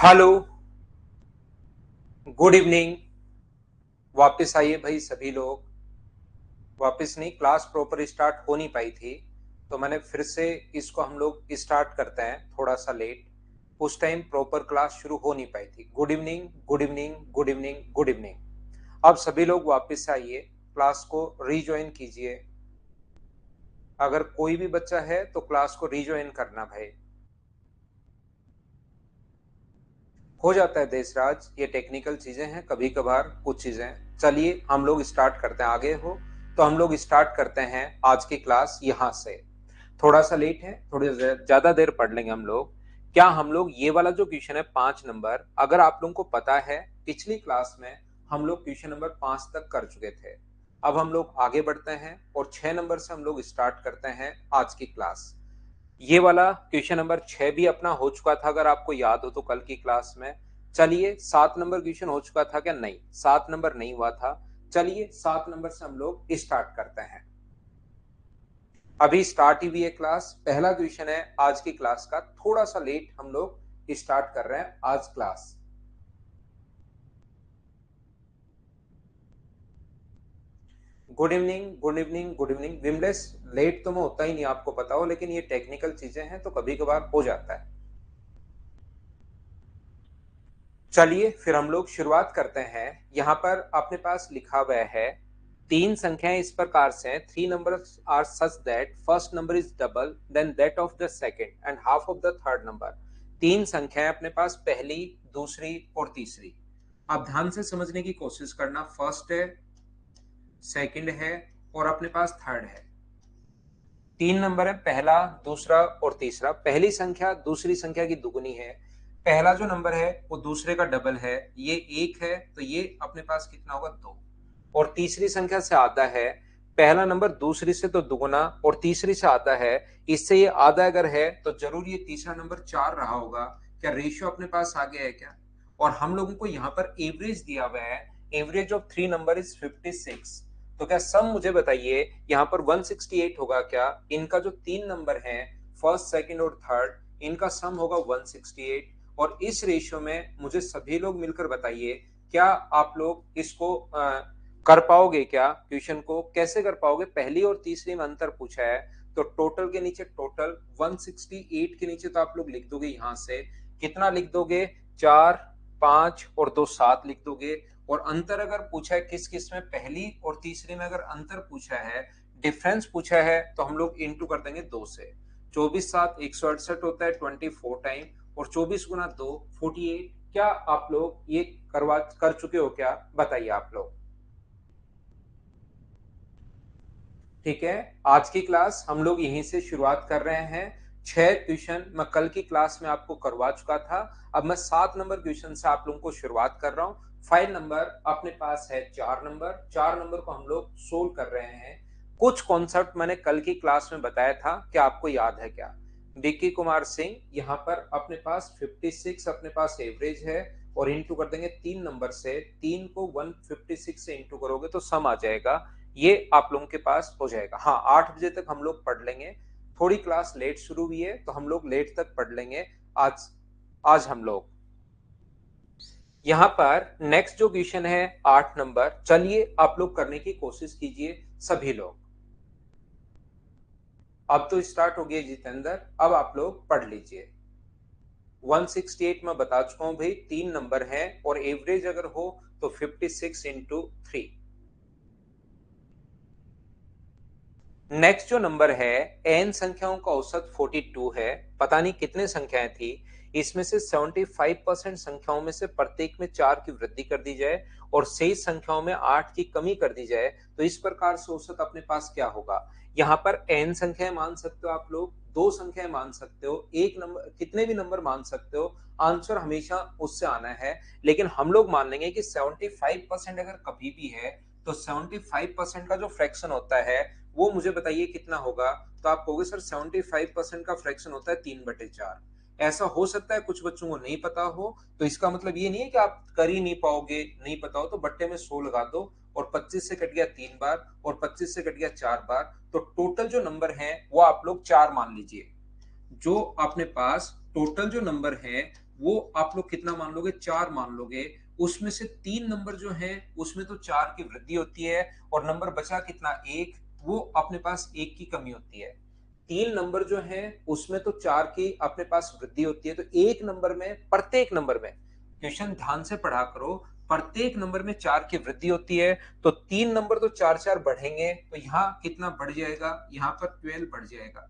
Hello, good evening. वापस आइए भाई सभी लोग। वापस नहीं, क्लास प्रॉपर स्टार्ट हो नहीं पाई थी तो मैंने फिर से इसको हम लोग स्टार्ट करते हैं थोड़ा सा लेट। उस टाइम प्रॉपर क्लास शुरू हो नहीं पाई थी। Good evening, good evening, good evening, good evening. अब सभी लोग वापस आइए, क्लास को रीज्वाइन कीजिए। अगर कोई भी बच्चा है तो क्लास को रीज्वाइन करना भाई। हो जाता है देशराज, ये टेक्निकल चीजें हैं, कभी कभार कुछ चीजें। चलिए हम लोग स्टार्ट करते हैं। आगे हो तो हम लोग स्टार्ट करते हैं आज की क्लास यहां से। थोड़ा सा लेट है, थोड़ी ज्यादा देर पढ़ लेंगे हम लोग। क्या हम लोग ये वाला जो क्वेश्चन है 5 नंबर, अगर आप लोगों को पता है पिछली क्लास में हम लोग क्वेश्चन नंबर 5 तक कर चुके थे। अब हम लोग आगे बढ़ते हैं और 6 नंबर से हम लोग स्टार्ट करते हैं आज की क्लास। ये वाला क्वेश्चन नंबर 6 भी अपना हो चुका था, अगर आपको याद हो तो कल की क्लास में। चलिए 7 नंबर क्वेश्चन हो चुका था क्या? नहीं, 7 नंबर नहीं हुआ था। चलिए 7 नंबर से हम लोग स्टार्ट करते हैं। अभी स्टार्ट ही हुई है क्लास, पहला क्वेश्चन है आज की क्लास का। थोड़ा सा लेट हम लोग स्टार्ट कर रहे हैं आज class. Good evening, good evening, good evening Vimlesh. Late तो मैं होता ही नहीं, आपको पता हो, लेकिन ये टेक्निकल चीजें हैं तो कभी कभार हो जाता है। चलिए फिर हम लोग शुरुआत करते हैं। यहाँ पर अपने पास लिखा हुआ है तीन संख्याएं इस प्रकार से हैं। Three numbers are such that first number is double than that of the second and half of the third number. तीन संख्याएं अपने पास, पहली, दूसरी और तीसरी। आप ध्यान से समझने की कोशिश करना। फर्स्ट है, सेकंड है और अपने पास थर्ड है। तीन नंबर है, पहला, दूसरा और तीसरा। पहली संख्या दूसरी संख्या की दुगुनी है। पहला जो नंबर है वो दूसरे का डबल है। ये एक है तो ये अपने पास कितना होगा? दो। और तीसरी संख्या से आता है, पहला नंबर दूसरी से तो दुगुना और तीसरी से आता है, इससे ये आधा अगर है तो जरूर ये तीसरा नंबर चार रहा होगा। क्या रेशियो अपने पास आ गया है क्या? और हम लोगों को यहाँ पर एवरेज दिया हुआ है। Average of three number is 56। तो क्या सम मुझे बताइए, यहाँ पर 168 होगा क्या? इनका जो तीन नंबर है, फर्स्ट, सेकंड और थर्ड, इनका सम होगा 168। और इस रेशियो में मुझे सभी लोग मिलकर बताइए, क्या आप लोग इसको कर पाओगे? क्या क्वेश्चन को कैसे कर पाओगे? पहली और तीसरी में अंतर पूछा है तो टोटल के नीचे टोटल 168 के नीचे तो आप लोग लिख दोगे यहां से। कितना लिख दोगे? चार, पांच और दो, सात लिख दोगे। और अंतर अगर पूछा है किस किस में, पहली और तीसरी में अगर अंतर पूछा है, डिफरेंस पूछा है, तो हम लोग इंटू कर देंगे दो से। 24 सात 168 होता है 24 टाइम, और 24 गुना दो 48। क्या आप लोग ये करवा कर चुके हो क्या? बताइए आप लोग। ठीक है, आज की क्लास हम लोग यहीं से शुरुआत कर रहे हैं। 6 क्वेश्चन मैं कल की क्लास में आपको करवा चुका था। अब मैं 7 नंबर क्वेश्चन से आप लोगों को शुरुआत कर रहा हूँ। फाइल नंबर अपने पास है 4 नंबर। 4 नंबर को हम लोग सोल्व कर रहे हैं। कुछ कॉन्सेप्ट मैंने कल की क्लास में बताया था, क्या आपको याद है क्या? विक्की कुमार सिंह, यहाँ पर अपने पास 56 अपने पास एवरेज है। और इंटू कर देंगे 3 नंबर से। तीन को 156 से इंटू करोगे तो सम आ जाएगा। ये आप लोगों के पास हो जाएगा। हाँ, 8 बजे तक हम लोग पढ़ लेंगे। थोड़ी क्लास लेट शुरू हुई है तो हम लोग लेट तक पढ़ लेंगे आज। आज हम लोग यहाँ पर नेक्स्ट जो क्वेश्चन है 8 नंबर, चलिए आप लोग करने की कोशिश कीजिए सभी लोग। अब तो स्टार्ट हो गया जितेंद्र, अब आप लोग पढ़ लीजिए। 168 में बता चुका हूं भाई, 3 नंबर है और एवरेज अगर हो तो 56 इंटू 3। नेक्स्ट जो नंबर है, एन संख्याओं का औसत 42 है। पता नहीं कितने संख्याएं थी, इसमें से 75% संख्याओं में से प्रत्येक में 4 की वृद्धि कर दी जाए और शेष संख्याओं में 8 की कमी कर दी जाए तो इस प्रकार से औसत अपने पास क्या होगा? यहाँ पर एन संख्याएं मान सकते हो आप लोग, दो संख्याएं मान सकते हो, एक नंबर, कितने भी नंबर मान सकते हो। आंसर हमेशा उससे आना है। लेकिन हम लोग मान लेंगे कि 75% अगर कभी भी है तो 75% का जो फ्रैक्शन होता है वो मुझे बताइए कितना होगा? तो आप कहोगे सर 75% का फ्रैक्शन होता है 3/4। ऐसा हो सकता है कुछ बच्चों को नहीं पता हो, तो इसका मतलब ये नहीं है कि आप कर ही नहीं पाओगे। नहीं पता हो तो बट्टे में 100 लगा दो, और 25 से कट गया 3 बार और 25 से कट गया 4 बार, तो टोटल जो नंबर है वो आप लोग 4 मान लीजिए। जो अपने पास टोटल जो नंबर है वो आप लोग कितना मान लोगे, 4 मान लोगे। उसमें से 3 नंबर जो है उसमें तो 4 की वृद्धि होती है, और नंबर बचा कितना, 1, वो अपने पास 1 की कमी होती है। 3 नंबर जो है उसमें तो 4 की अपने पास वृद्धि होती है, तो एक नंबर में, प्रत्येक नंबर में, क्वेश्चन ध्यान से पढ़ा करो, प्रत्येक नंबर में 4 की वृद्धि होती है। तो 3 नंबर तो 4 4 बढ़ेंगे, तो यहाँ कितना बढ़ जाएगा, यहाँ पर 12 बढ़ जाएगा।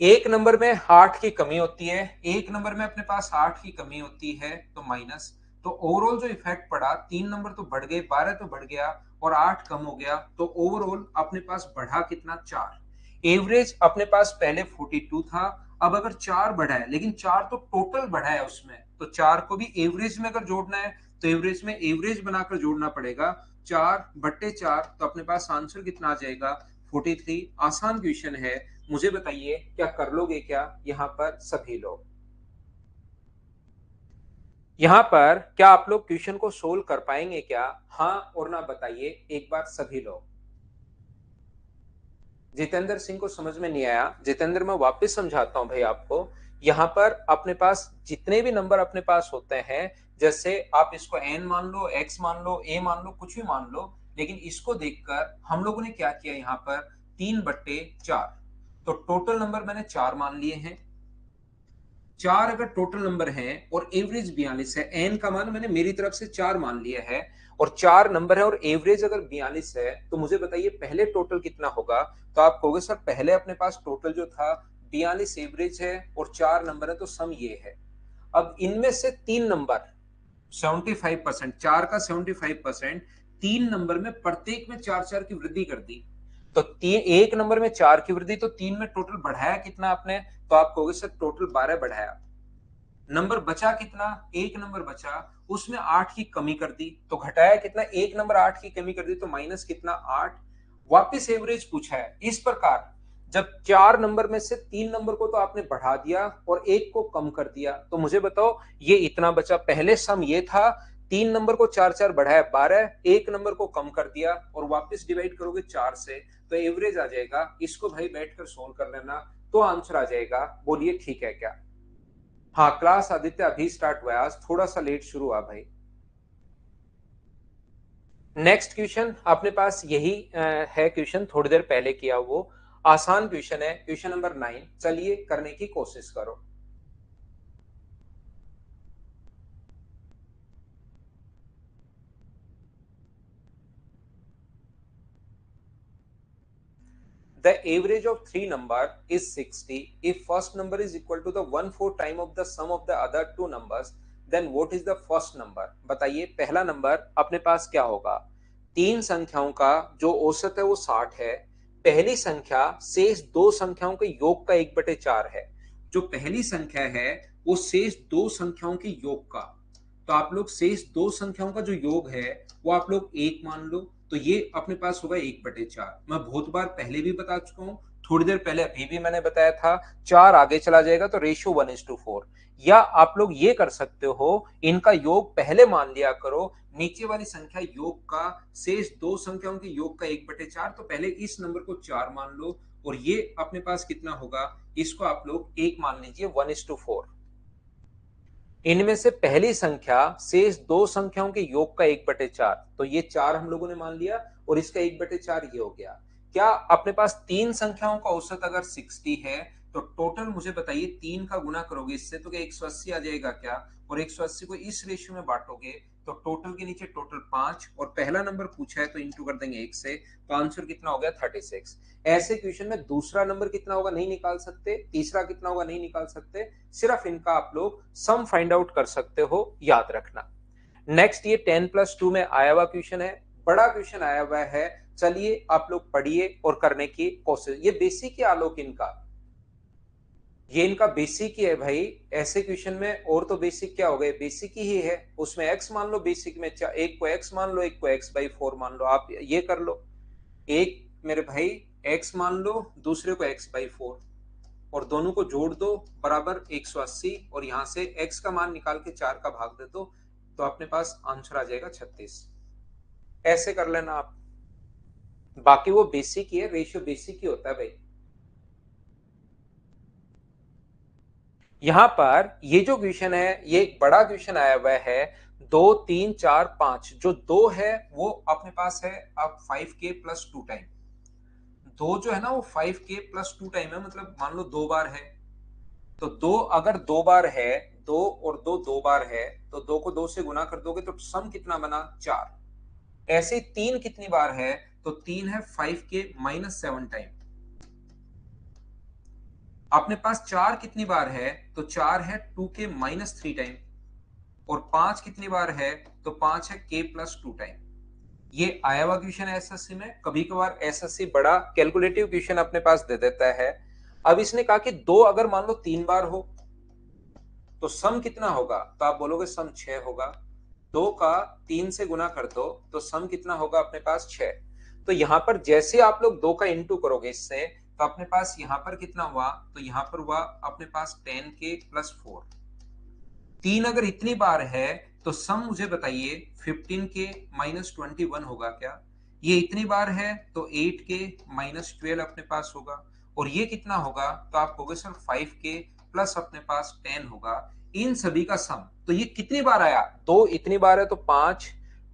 एक नंबर में 8 की कमी होती है, एक नंबर में अपने पास 8 की कमी होती है, तो माइनस। तो ओवरऑल जो इफेक्ट पड़ा, 3 नंबर तो बढ़ गए, 12 तो बढ़ गया, और 8 कम हो गया, तो ओवरऑल अपने पास बढ़ा कितना, 4। एवरेज अपने पास पहले 42 था, अब अगर 4 बढ़ा है, लेकिन 4 तो टोटल बढ़ा है उसमें, तो 4 को भी एवरेज में अगर जोड़ना है तो एवरेज में एवरेज बनाकर जोड़ना पड़ेगा। 4/4, तो अपने पास आंसर कितना आ जाएगा, 43। आसान क्वेश्चन है, मुझे बताइए क्या कर लोगे क्या यहाँ पर सभी लोग। यहाँ पर क्या आप लोग क्वेश्चन को सोल्व कर पाएंगे क्या, हाँ और ना बताइए एक बार सभी लोग। जितेंद्र सिंह को समझ में नहीं आया, जितेंद्र मैं वापस समझाता हूं भाई आपको। यहाँ पर अपने पास जितने भी नंबर अपने पास होते हैं, जैसे आप इसको n मान लो, x मान लो, a मान लो, कुछ भी मान लो, लेकिन इसको देखकर हम लोगों ने क्या किया, यहाँ पर 3/4, तो टोटल नंबर मैंने 4 मान लिए हैं। 4 अगर टोटल नंबर है और एवरेज 42 है, एन का मान मैंने मेरी तरफ से 4 मान लिया है, और 4 नंबर है और एवरेज अगर 42 है, तो मुझे बताइए पहले टोटल कितना होगा। तो आप कहोगे सर पहले अपने पास टोटल जो था 42 एवरेज है और 4 नंबर है, तो सम ये है। अब इनमें से 3 नंबर 75%, 4 का 75%, 3 नंबर में प्रत्येक में 4 4 की वृद्धि कर दी। तो तीन, एक नंबर में 4 की वृद्धि, तो 3 में टोटल बढ़ाया कितना आपने, तो आप कहोगे सर टोटल 12 बढ़ाया। नंबर बचा कितना, एक नंबर बचा, उसमें 8 की कमी कर दी, तो घटाया कितना, एक नंबर 8 की कमी कर दी, तो माइनस कितना, 8। वापिस एवरेज पूछा है। इस प्रकार जब 4 नंबर में से 3 नंबर को तो आपने बढ़ा दिया और एक को कम कर दिया, तो मुझे बताओ ये इतना बचा। पहले सम ये था, 3 नंबर को 4 4 बढ़ाया 12, एक नंबर को कम कर दिया, और वापिस डिवाइड करोगे 4 से, तो एवरेज आ जाएगा। इसको भाई बैठकर सोल्व कर लेना, तो आंसर आ जाएगा। बोलिए ठीक है क्या। हाँ क्लास आदित्य अभी स्टार्ट हुआ है, आज थोड़ा सा लेट शुरू हुआ भाई। नेक्स्ट क्वेश्चन अपने पास यही है, क्वेश्चन थोड़ी देर पहले किया, वो आसान क्वेश्चन है, क्वेश्चन नंबर 9। चलिए करने की कोशिश करो। The average of three number is 60. If first number is equal to the 1/4 time of the sum of the other two numbers, then what is the first number। बताइए पहला number अपने पास क्या होगा। तीन संख्याओं का जो औसत है वो 60 है। पहली संख्या शेष दो संख्याओं के योग का 1/4 है। जो पहली संख्या है वो शेष दो संख्याओं के योग का, तो आप लोग शेष दो संख्याओं का जो योग है वो आप लोग एक मान लो, तो ये अपने पास होगा 1/4। मैं बहुत बार पहले भी बता चुका हूं, थोड़ी देर पहले अभी भी मैंने बताया था, 4 आगे चला जाएगा तो रेशियो 1:4। या आप लोग ये कर सकते हो, इनका योग पहले मान लिया करो, नीचे वाली संख्या योग का शेष दो संख्याओं के योग का 1/4, तो पहले इस नंबर को 4 मान लो, और ये अपने पास कितना होगा, इसको आप लोग 1 मान लीजिए, 1:4। इनमें से पहली संख्या शेष दो संख्याओं के योग का 1/4, तो ये 4 हम लोगों ने मान लिया, और इसका 1/4 ये हो गया। क्या अपने पास तीन संख्याओं का औसत अगर 60 है, तो टोटल मुझे बताइए, तीन का गुना करोगे इससे तो क्या 180 आ जाएगा क्या, और 180 को इस रेशियो में बांटोगे, तो टोटल के नीचे टोटल 5, और पहला नंबर पूछा है तो इंटू कर देंगे 1 से, तो आंसर कितना हो गया, 36। ऐसे क्वेश्चन में दूसरा नंबर कितना होगा नहीं निकाल सकते, तीसरा कितना होगा नहीं निकाल सकते, सिर्फ इनका आप लोग सम फाइंड आउट कर सकते हो, याद रखना। नेक्स्ट ये 10+2 में आया हुआ क्वेश्चन है, बड़ा क्वेश्चन आया हुआ है। चलिए आप लोग पढ़िए और करने की कोशिश। ये बेसिक है आलोक इनका, ये इनका बेसिक ही है भाई। ऐसे क्वेश्चन में और तो बेसिक क्या हो गए, बेसिक ही है। उसमें x मान लो, बेसिक में एक को x मान लो, एक को x/4 मान लो, आप ये कर लो। एक मेरे भाई x मान लो, दूसरे को x/4, और दोनों को जोड़ दो बराबर 180, और यहां से x का मान निकाल के 4 का भाग दे दो, तो अपने पास आंसर आ जाएगा 36। ऐसे कर लेना आप, बाकी वो बेसिक ही है, रेशियो बेसिक ही होता है भाई। यहाँ पर ये जो क्वेश्चन है ये एक बड़ा क्वेश्चन आया हुआ है। 2 3 4 5 जो 2 है वो अपने पास है अब 5k प्लस 2 टाइम। 2 जो है ना वो 5k प्लस 2 टाइम है, मतलब मान लो 2 बार है। तो 2 अगर 2 बार है, 2 और 2 2 बार है, तो 2 को 2 से गुना कर दोगे तो सम कितना बना 4। ऐसे 3 कितनी बार है, तो 3 है 5k माइनस 7 टाइम। अपने पास 4 कितनी बार है, तो 4 है 2k माइनस 3 टाइम। और 5 कितनी बार है, तो 5 है k प्लस 2 टाइम। ये आया हुआ क्वेश्चन है एसएससी में। कभी कभार एसएससी बड़ा कैलकुलेटिव क्वेश्चन अपने पास दे देता है। अब इसने कहा कि 2 अगर मान लो 3 बार हो तो सम कितना होगा, तो आप बोलोगे सम 6 होगा। 2 का 3 से गुना कर दो तो सम कितना होगा अपने पास 6। तो यहां पर जैसे आप लोग 2 का इंटू करोगे इससे, तो अपने पास यहां पर कितना हुआ, तो यहां पर हुआ अपने पास 10k प्लस 4। 3 अगर इतनी बार है तो सम मुझे बताइए 15k माइनस 21 होगा क्या। ये इतनी बार है तो 8k माइनस 12 अपने पास होगा। और ये कितना होगा, तो आप कहोगे सर 5k प्लस अपने पास 10 होगा। इन सभी का सम, तो ये कितनी बार आया, 2 इतनी बार है तो 5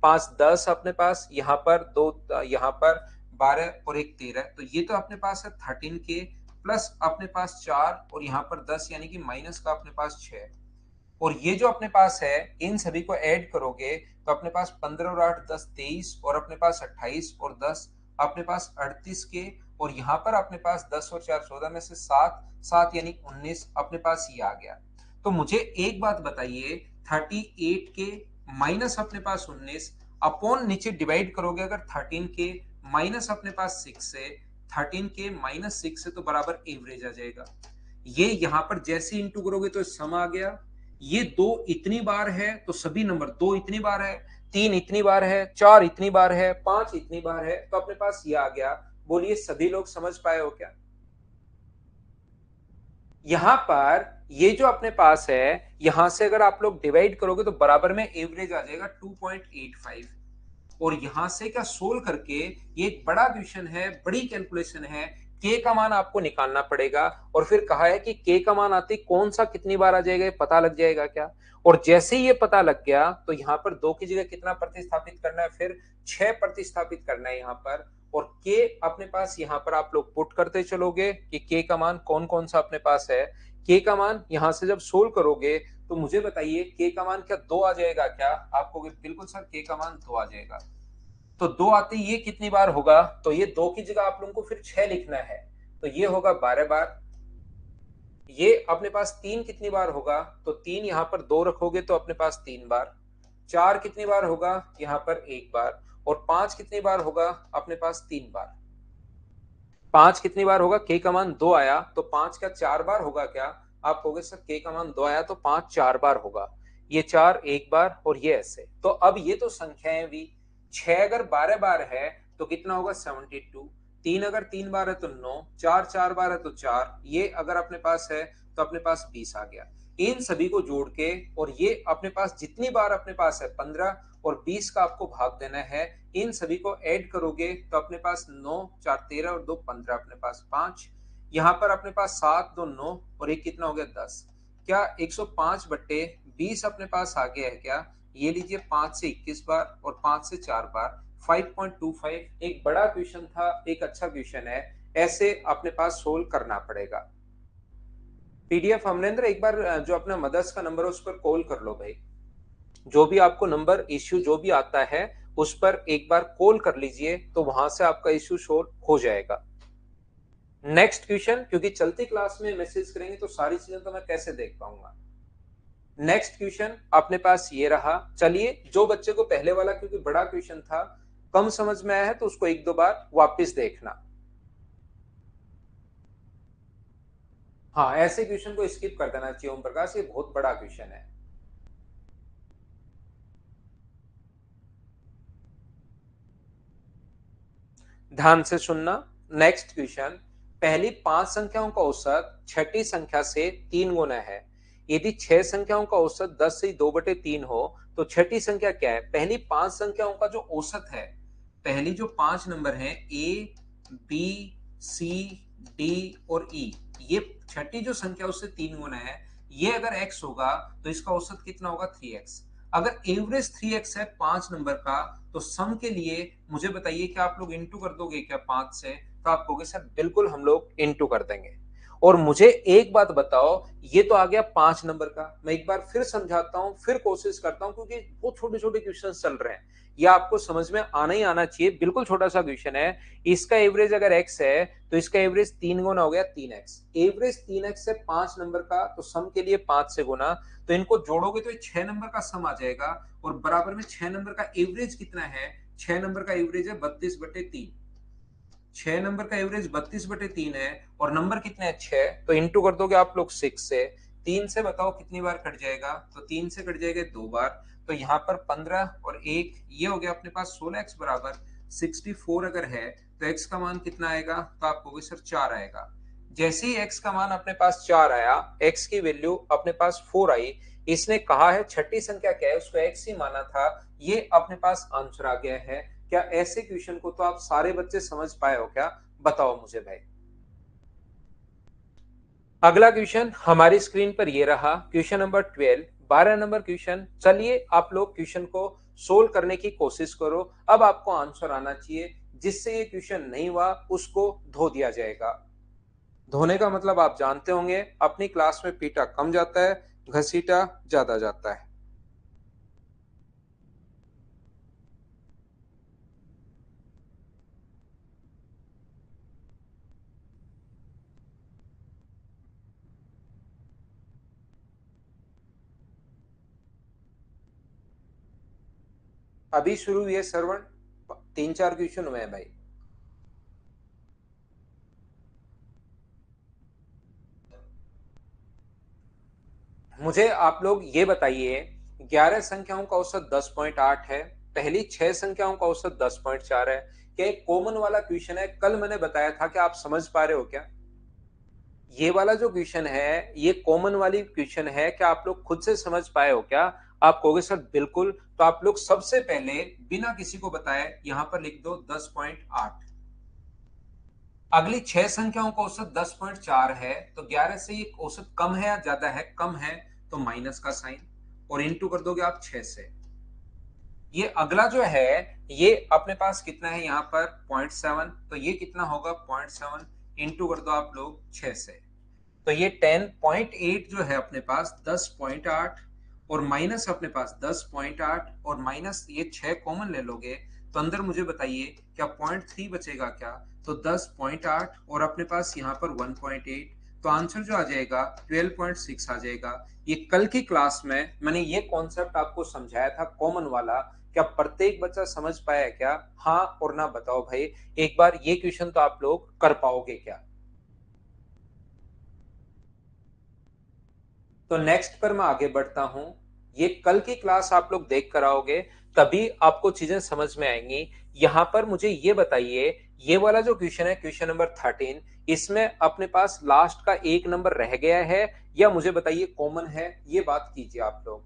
5 10 अपने पास, यहाँ पर 2 यहाँ पर 12 और 1 13, तो ये तो अपने पास है 13k प्लस अपने पास 4 और यहाँ पर 10 यानी कि माइनस का अपने पास 6। और ये जो अपने पास है इन सभी को ऐड करोगे तो अपने पास 15 और 8 10 23 और अपने पास 28 और 10 अपने पास 38 के। और यहाँ पर अपने पास 10 और 4 14 में से 7 7 यानी 19 अपने पास ये आ गया। तो मुझे एक बात बताइए, 38 के माइनस अपने पास 19 अपॉन नीचे डिवाइड करोगे अगर 13 के माइनस अपने पास 6 से, 13 के माइनस 6 से तो बराबर एवरेज आ जाएगा। ये यहां पर जैसे इंटू करोगे तो सम आ गया। ये 2 इतनी बार है तो सभी नंबर 2 इतनी बार है, 3 इतनी बार है, 4 इतनी बार है, 5 इतनी बार है, तो अपने पास ये आ गया। बोलिए सभी लोग समझ पाए हो क्या। यहां पर ये जो अपने पास है यहां से अगर आप लोग डिवाइड करोगे तो बराबर में एवरेज आ जाएगा 2.85। और यहां से क्या सोल्व करके, ये एक बड़ा क्वेश्चन है, बड़ी कैलकुलेशन है। के का मान आपको निकालना पड़ेगा और फिर कहा है कि के का मान आते कौन सा कितनी बार आ जाएगा ये पता लग जाएगा क्या। और जैसे ही ये पता लग गया तो यहाँ पर 2 की जगह कितना प्रतिस्थापित करना है, फिर 6 प्रतिस्थापित करना है यहाँ पर। और के अपने पास यहाँ पर आप लोग पुट करते चलोगे कि के का मान कौन कौन सा अपने पास है। के का मान यहाँ से जब सोल्व करोगे तो मुझे बताइए के का मान क्या 2 आ जाएगा क्या, आपको बिल्कुल सर के का मान 2 आ जाएगा। तो 2 आते ये कितनी बार होगा, तो ये 2 की जगह आप लोगों को फिर 6 लिखना है, तो ये होगा 12 बार। ये अपने पास 3 कितनी बार होगा, तो 3 यहाँ पर 2 रखोगे तो अपने पास 3 बार। 4 कितनी बार होगा, यहाँ पर 1 बार। और 5 कितनी बार होगा, अपने पास 3 बार। 5 कितनी बार होगा, के का मान 2 आया तो 5 का 4 बार होगा क्या, आप कहोगे सर के का मान 2 आया तो 5 4 बार होगा। ये 4 1 बार और ये ऐसे। तो अब ये तो संख्याएं भी, 6 अगर 12 बार है तो कितना होगा 72। 3 अगर 3 बार है तो 9, 4 4 बार है तो 4, ये अगर अपने पास है तो अपने पास 20 आ गया। इन सभी को जोड़ के, और ये अपने पास जितनी बार अपने पास है 15 और 20 का आपको भाग देना है, इन सभी को ऐड करोगे तो अपने पास 9 4 13 और 2 15 अपने पास 5। यहाँ पर अपने पास 7 2 9 और एक कितना हो गया 10। क्या 105 बट्टे 20 अपने पास आ गया है क्या, ये लीजिए 5 से 21 बार और 5 से 4 बार 5.25। एक बड़ा क्वेश्चन था, एक अच्छा क्वेश्चन है, ऐसे अपने पास सोल्व करना पड़ेगा। पीडीएफ अमरेंद्र एक बार जो अपना मदर्स का नंबर है उस पर कॉल कर लो भाई। जो भी आपको नंबर इश्यू जो भी आता है उस पर एक बार कॉल कर लीजिए तो वहां से आपका इश्यू सोल्व हो जाएगा। नेक्स्ट क्वेश्चन, क्योंकि चलती क्लास में मैसेज करेंगे तो सारी चीजें तो मैं कैसे देख पाऊंगा। नेक्स्ट क्वेश्चन अपने पास ये रहा। चलिए जो बच्चे को पहले वाला क्योंकि बड़ा क्वेश्चन था कम समझ में आया है तो उसको एक दो बार वापस देखना। हाँ ऐसे क्वेश्चन को स्किप कर देना चाहिए ओम प्रकाश, ये बहुत बड़ा क्वेश्चन है। ध्यान से सुनना। नेक्स्ट क्वेश्चन, पहली 5 संख्याओं का औसत छठी संख्या से 3 गुना है। यदि 6 संख्याओं का औसत 10 से 2/3 हो तो छठी संख्या क्या है। पहली 5 संख्याओं का जो औसत है, पहली जो 5 नंबर है ए बी सी डी और ई, ये छठी जो संख्या उससे 3 गुना है। ये अगर x होगा तो इसका औसत कितना होगा 3x। अगर एवरेज 3x है 5 नंबर का, तो सम के लिए मुझे बताइए कि आप लोग इंटू कर दोगे क्या 5 से? तो आप कहोगे सर बिल्कुल हम लोग इंटू कर देंगे। और मुझे एक बात बताओ, ये तो आ गया 5 नंबर का। मैं एक बार फिर समझाता हूं, फिर कोशिश करता हूं, क्योंकि बहुत छोटे छोटे क्वेश्चन चल रहे हैं, ये आपको समझ में आना ही आना चाहिए। बिल्कुल छोटा सा क्वेश्चन है। इसका एवरेज अगर x है तो इसका एवरेज 3 गुना हो गया 3x। एवरेज 3x है 5 नंबर का, तो सम के लिए 5 से गुना, तो इनको जोड़ोगे तो 6 नंबर का सम आ जाएगा। और बराबर में 6 नंबर का एवरेज कितना है? 6 नंबर का एवरेज है 32/3। 6 नंबर का एवरेज 32/3 है, और नंबर कितने हैं 6, तो इंटू कर दोगे आप लोग 6 से। 3 से बताओ कितनी बार कट जाएगा? तो 3 से कट जाएगा 2 बार। तो यहाँ पर 15 और 1 ये हो गया अपने पास 16x बराबर 64 अगर है तो x का मान कितना आएगा? तो आप कहोगे सर 4 आएगा। जैसे ही x का मान अपने पास 4 आया, x की वैल्यू अपने पास 4 आई, इसने कहा है छठी संख्या क्या है, उसको x ही माना था, ये अपने पास आंसर आ गया है। क्या ऐसे क्वेश्चन को तो आप सारे बच्चे समझ पाए हो क्या? बताओ मुझे भाई। अगला क्वेश्चन हमारी स्क्रीन पर ये रहा, क्वेश्चन नंबर 12, 12 नंबर क्वेश्चन। चलिए आप लोग क्वेश्चन को सोल्व करने की कोशिश करो। अब आपको आंसर आना चाहिए, जिससे ये क्वेश्चन नहीं हुआ उसको धो दिया जाएगा। धोने का मतलब आप जानते होंगे, अपनी क्लास में पीटा कम जाता है, घसीटा ज्यादा जाता है। अभी शुरू हुई है श्रवण, 3-4 क्वेश्चन हुए हैं भाई। मुझे आप लोग ये बताइए, 11 संख्याओं का औसत 10.8 है, पहली 6 संख्याओं का औसत 10.4 है। क्या एक कॉमन वाला क्वेश्चन है? कल मैंने बताया था कि आप समझ पा रहे हो क्या? ये वाला जो क्वेश्चन है ये कॉमन वाली क्वेश्चन है, क्या आप लोग खुद से समझ पाए हो क्या? आप कहोगे सर बिल्कुल। तो आप लोग सबसे पहले बिना किसी को बताए यहां पर लिख दो 10.8। अगली 6 संख्याओं का औसत 10.4 है, तो 11 से ये औसत कम है या ज्यादा है? कम है, तो माइनस का साइन, और इंटू कर दोगे आप 6 से। ये अगला जो है ये अपने पास कितना है यहाँ पर 0.7, तो ये कितना होगा 0.7, इंटू कर दो आप लोग 6 से। तो ये 10.8 जो है अपने पास 10.8, और माइनस अपने पास 10.8, और माइनस ये 6 कॉमन ले लोगे तो अंदर मुझे बताइए क्या 0.3 बचेगा क्या? तो 10.8 और अपने पास यहाँ पर 1.8, तो आंसर जो आ जाएगा 12.6 आ जाएगा। ये कल की क्लास में मैंने ये कॉन्सेप्ट आपको समझाया था कॉमन वाला। क्या प्रत्येक बच्चा समझ पाया है क्या? हाँ और ना बताओ भाई। एक बार ये क्वेश्चन तो आप लोग कर पाओगे क्या? तो नेक्स्ट पर मैं आगे बढ़ता हूं। ये कल की क्लास आप लोग देख कर आओगे, तभी आपको चीजें समझ में आएंगी। यहां पर मुझे ये बताइए, ये वाला जो क्वेश्चन है क्वेश्चन नंबर 13, इसमें अपने पास लास्ट का एक नंबर रह गया है या मुझे बताइए कॉमन है? ये बात कीजिए आप लोग।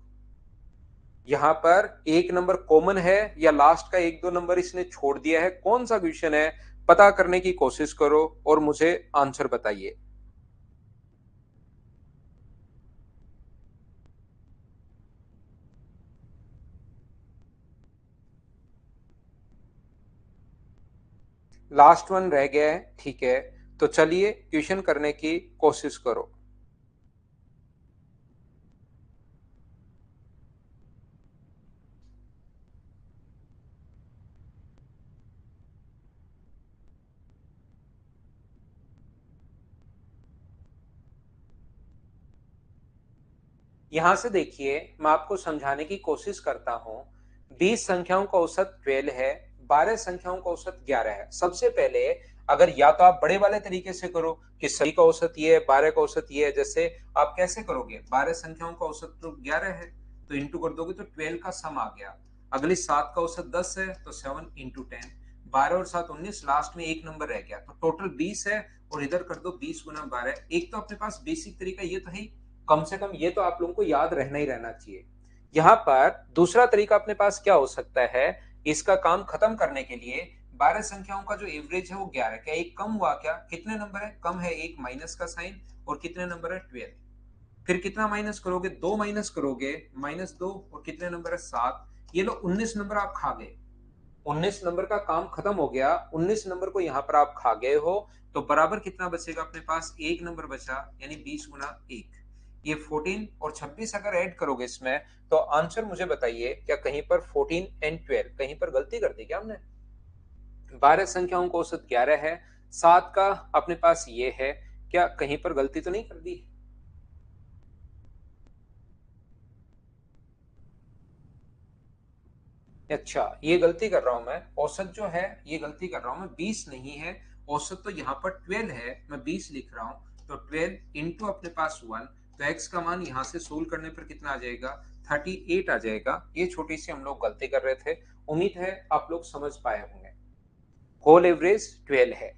यहाँ पर एक नंबर कॉमन है या लास्ट का एक दो नंबर इसने छोड़ दिया है? कौन सा क्वेश्चन है? पता करने की कोशिश करो और मुझे आंसर बताइए। लास्ट वन रह गया है, ठीक है। तो चलिए क्वेश्चन करने की कोशिश करो। यहां से देखिए मैं आपको समझाने की कोशिश करता हूं। 20 संख्याओं का औसत 12 है, 12 संख्याओं का औसत 11 है। सबसे पहले अगर या तो आप बड़े वाले तरीके से करो कि सभी का औसत ये है, 12 का औसत ये है, जैसे आप कैसे करोगे? 12 संख्याओं का औसत तो 11 है, तो इंटू कर दोगे तो 12 का सम आ गया। अगली 7 का औसत 10 है, तो 7 इंटू 10, 12 और 7 19, लास्ट में एक नंबर रह गया, तो टोटल 20 है। और इधर कर दो 20 गुना 12। एक तो अपने पास बेसिक तरीका ये तो है, कम से कम ये तो आप लोगों को याद रहना ही रहना चाहिए। यहाँ पर दूसरा तरीका अपने पास क्या हो सकता है इसका काम खत्म करने के लिए? 12 संख्याओं का जो एवरेज है वो 11, क्या एक कम हुआ क्या? कितने नंबर है? कम है एक, माइनस का साइन, और कितने नंबर है 12। फिर कितना माइनस करोगे, 2 माइनस करोगे, -2 और कितने नंबर है 7, ये लो 19 नंबर आप खा गए। 19 नंबर का काम खत्म हो गया, 19 नंबर को यहाँ पर आप खा गए हो, तो बराबर कितना बचेगा अपने पास, एक नंबर बचा, यानी 20 गुना 1, ये 14 और 26 अगर ऐड करोगे इसमें, तो आंसर मुझे बताइए क्या कहीं पर 14 एंड 12 कहीं पर गलती कर दी क्या हमने? 12 संख्याओं का औसत 11 है, 7 का अपने पास ये है, क्या कहीं पर गलती तो नहीं कर दी? अच्छा, ये गलती कर रहा हूं मैं, औसत जो है ये गलती कर रहा हूं मैं, 20 नहीं है, औसत तो यहाँ पर 12 है, मैं 20 लिख रहा हूं, तो 12 इंटू अपने पास 1, तो x का मान यहाँ से सोल्व करने पर कितना आ जाएगा, 38 आ जाएगा। ये छोटी सी हम लोग गलती कर रहे थे, उम्मीद है आप लोग समझ पाए होंगे। होल एवरेज 12 है।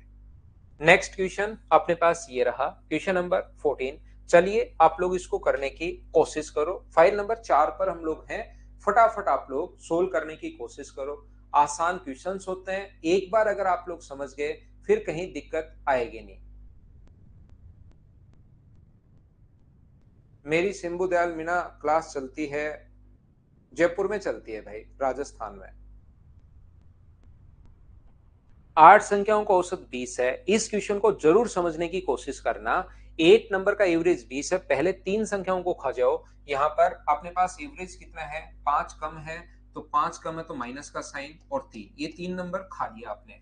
नेक्स्ट क्वेश्चन अपने पास ये रहा, क्वेश्चन नंबर 14। चलिए आप लोग इसको करने की कोशिश करो, फाइल नंबर 4 पर हम लोग हैं, फटाफट आप लोग सोल्व करने की कोशिश करो। आसान क्वेश्चंस होते हैं, एक बार अगर आप लोग समझ गए फिर कहीं दिक्कत आएगी नहीं। मेरी सिंबू दयाल मीना क्लास चलती है, जयपुर में चलती है भाई, राजस्थान में। 8 संख्याओं का औसत 20 है, इस क्वेश्चन को जरूर समझने की कोशिश करना। 8 नंबर का एवरेज 20 है, पहले 3 संख्याओं को खा जाओ। यहाँ पर अपने पास एवरेज कितना है, 5 कम है, तो 5 कम है तो माइनस का साइन और 3, ये 3 नंबर खा लिया आपने।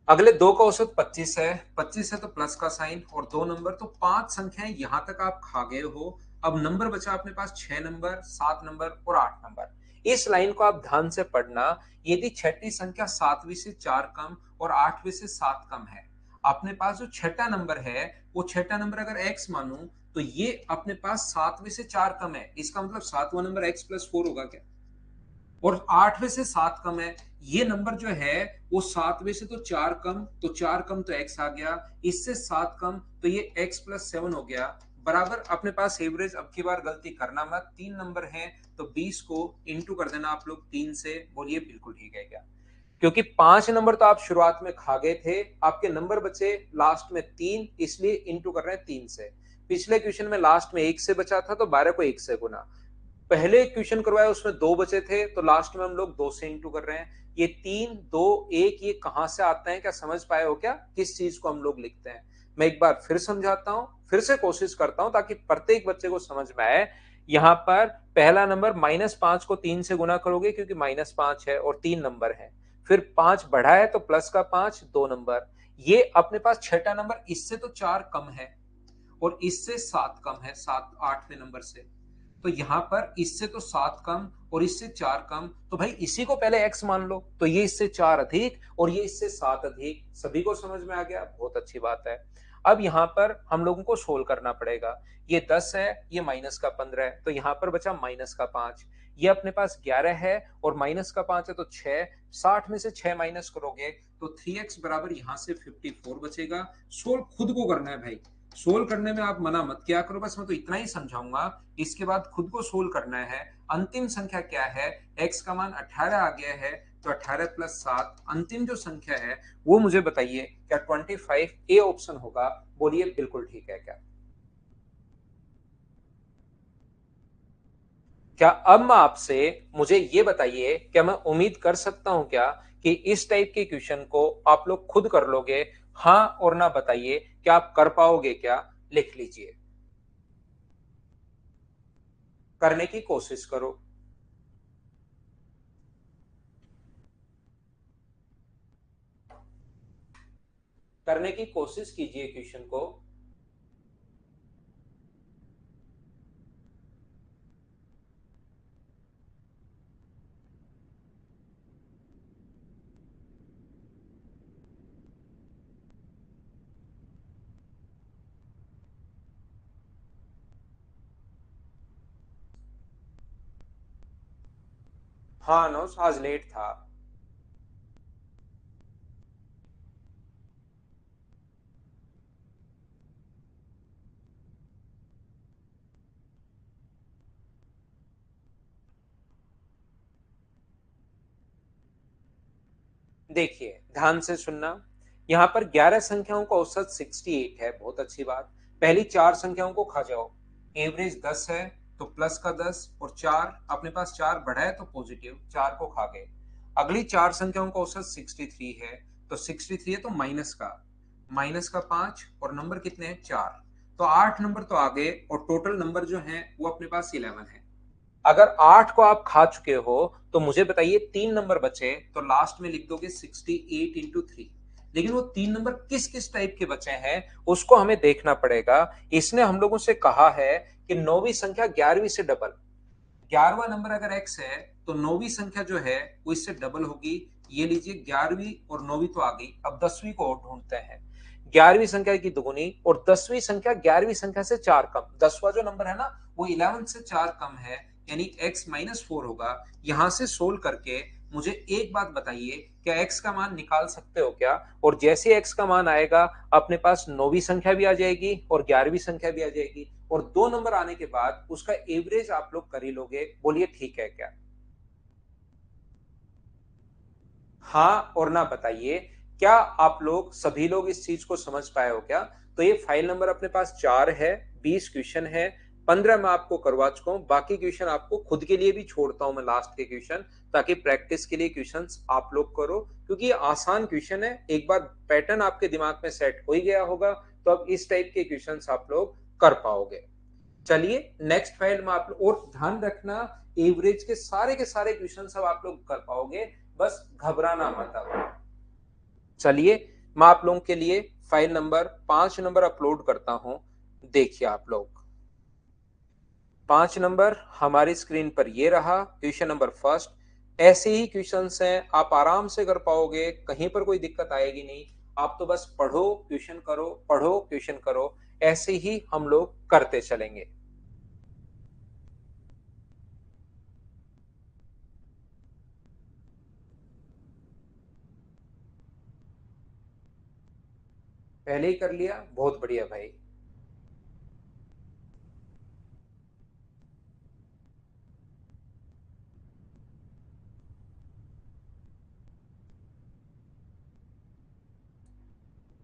अगले दो का औसत 25 है, 25 है तो प्लस का साइन और 2 नंबर, तो 5 संख्याएं यहां तक आप खा गए हो। अब नंबर बचा अपने पास 6 नंबर, 7 नंबर और 8 नंबर। इस लाइन को आप ध्यान से पढ़ना, यदि छठी संख्या 7वीं से 4 कम और 8वीं से 7 कम है, अपने पास जो छठा नंबर है वो छठा नंबर अगर x मानूं, तो ये अपने पास 7वीं से 4 कम है, इसका मतलब 7वां नंबर x प्लस 4 होगा क्या, और 8वें से 7 कम है, ये नंबर जो है वो 7वें से तो 4 कम, तो 4 कम तो x आ गया, इससे 7 कम तो ये x प्लस 7 हो गया, बराबर अपने पास एवरेज। अब की बार गलती करना मत, 3 नंबर है तो 20 को इंटू कर देना आप लोग 3 से, बोलिए बिल्कुल ठीक है क्या? क्योंकि 5 नंबर तो आप शुरुआत में खा गए थे, आपके नंबर बचे लास्ट में 3, इसलिए इंटू कर रहे हैं 3 से। पिछले क्वेश्चन में लास्ट में 1 से बचा था तो 12 को 1 से गुना, पहले क्वेश्चन करवाया उसमें 2 बचे थे तो लास्ट में हम लोग 2 से इंटू कर रहे हैं। ये 3 2 1 ये कहां से आता है, क्या समझ पाए हो क्या, किस चीज को हम लोग लिखते हैं? मैं एक बार फिर समझाता हूं, फिर से कोशिश करता हूं ताकि प्रत्येक बच्चे को समझ में आए। यहां पर पहला नंबर -5 को 3 से गुना करोगे क्योंकि -5 है और 3 नंबर है, फिर 5 बढ़ा है तो प्लस का 5 2 नंबर, ये अपने पास छठा नंबर, इससे तो 4 कम है और इससे 7 कम है, 7 8वें नंबर से, तो यहां पर इससे तो 7 कम और इससे 4 कम, तो भाई इसी को पहले x मान लो, तो ये इससे 4 अधिक और ये इससे 7 अधिक। सभी को समझ में आ गया, बहुत अच्छी बात है। अब यहां पर हम लोगों को सोल्व करना पड़ेगा, ये 10 है, ये माइनस का 15 है, तो यहां पर बचा माइनस का 5, ये अपने पास 11 है और माइनस का 5 है तो 6, 60 में से 6 माइनस करोगे तो 3x बराबर यहां से 54 बचेगा। सोल्व खुद को करना है भाई, सोल्व करने में आप मना मत किया करो, बस मैं तो इतना ही समझाऊंगा, इसके बाद खुद को सोल्व करना है। अंतिम संख्या क्या है, x का मान 18 आ गया है, तो 18 प्लस 7, अंतिम जो संख्या है वो मुझे बताइए क्या 25 ए ऑप्शन होगा, बोलिए बिल्कुल ठीक है क्या? क्या अब मैं आपसे, मुझे ये बताइए क्या मैं उम्मीद कर सकता हूं क्या कि इस टाइप के क्वेश्चन को आप लोग खुद कर लोगे? हाँ और ना बताइए, क्या आप कर पाओगे क्या? लिख लीजिए, करने की कोशिश करो। करने की कोशिश कीजिए क्वेश्चन को। हाँ नौस, आज लेट था। देखिए ध्यान से सुनना, यहाँ पर 11 संख्याओं का औसत 68 है, बहुत अच्छी बात। पहली 4 संख्याओं को खा जाओ, एवरेज 10 है तो प्लस का 10, और 4 अपने पास 4 बढ़ा है तो पॉजिटिव, 4 को खा गए। अगली 4 संख्याओं का औसत 63 है, तो 63 है तो माइनस का 5, और नंबर कितने हैं 4, तो 8 नंबर तो आ गए, और टोटल नंबर जो है वो अपने पास 11 है। अगर 8 को आप खा चुके हो तो मुझे बताइए 3 नंबर बचे, तो लास्ट में लिख दोगे 68 इंटू 3। लेकिन वो 3 नंबर किस किस टाइप के बचे हैं उसको हमें देखना पड़ेगा। इसने हम लोगों से कहा है कि नौवीं संख्या 11वीं से डबल, 11वां नंबर अगर x है तो नौवीं संख्या जो है वो इससे डबल होगी। ये लीजिए 11वीं और नौवीं तो आ गई, अब 10वीं को और ढूंढते हैं। 11वीं संख्या की दुगुनी और 10वीं संख्या 11वीं संख्या से 4 कम, 10वां जो नंबर है ना वो 11 से 4 कम है, यानी x माइनस 4 होगा। यहां से सोल्व करके मुझे एक बात बताइए, क्या x का मान निकाल सकते हो क्या? और जैसे x का मान आएगा अपने पास नौवीं संख्या भी आ जाएगी और 11वीं संख्या भी आ जाएगी, और 2 नंबर आने के बाद उसका एवरेज आप लोग कर ही लोगे। बोलिए ठीक है क्या? हाँ और ना बताइए, क्या आप लोग सभी लोग इस चीज को समझ पाए हो क्या? तो ये फाइल नंबर अपने पास 4 है, 20 क्वेश्चन है, 15 मैं आपको करवा चुका हूं, बाकी क्वेश्चन आपको खुद के लिए भी छोड़ता हूं मैं लास्ट के क्वेश्चन, ताकि प्रैक्टिस के लिए क्वेश्चंस आप लोग करो, क्योंकि ये आसान क्वेश्चन है। एक बार पैटर्न आपके दिमाग में सेट हो ही गया होगा तो अब इस टाइप के क्वेश्चंस आप लोग कर पाओगे। चलिए नेक्स्ट फाइल में आप लोग, और ध्यान रखना एवरेज के सारे क्वेश्चन सब आप लोग कर पाओगे, बस घबराना मत अब। चलिए मैं आप लोगों के लिए फाइल नंबर 5 नंबर अपलोड करता हूं, देखिए आप लोग। 5 नंबर हमारी स्क्रीन पर ये रहा, क्वेश्चन नंबर फर्स्ट। ऐसे ही क्वेश्चंस हैं, आप आराम से कर पाओगे, कहीं पर कोई दिक्कत आएगी नहीं। आप तो बस पढ़ो क्वेश्चन करो, पढ़ो क्वेश्चन करो, ऐसे ही हम लोग करते चलेंगे। पहले ही कर लिया, बहुत बढ़िया भाई।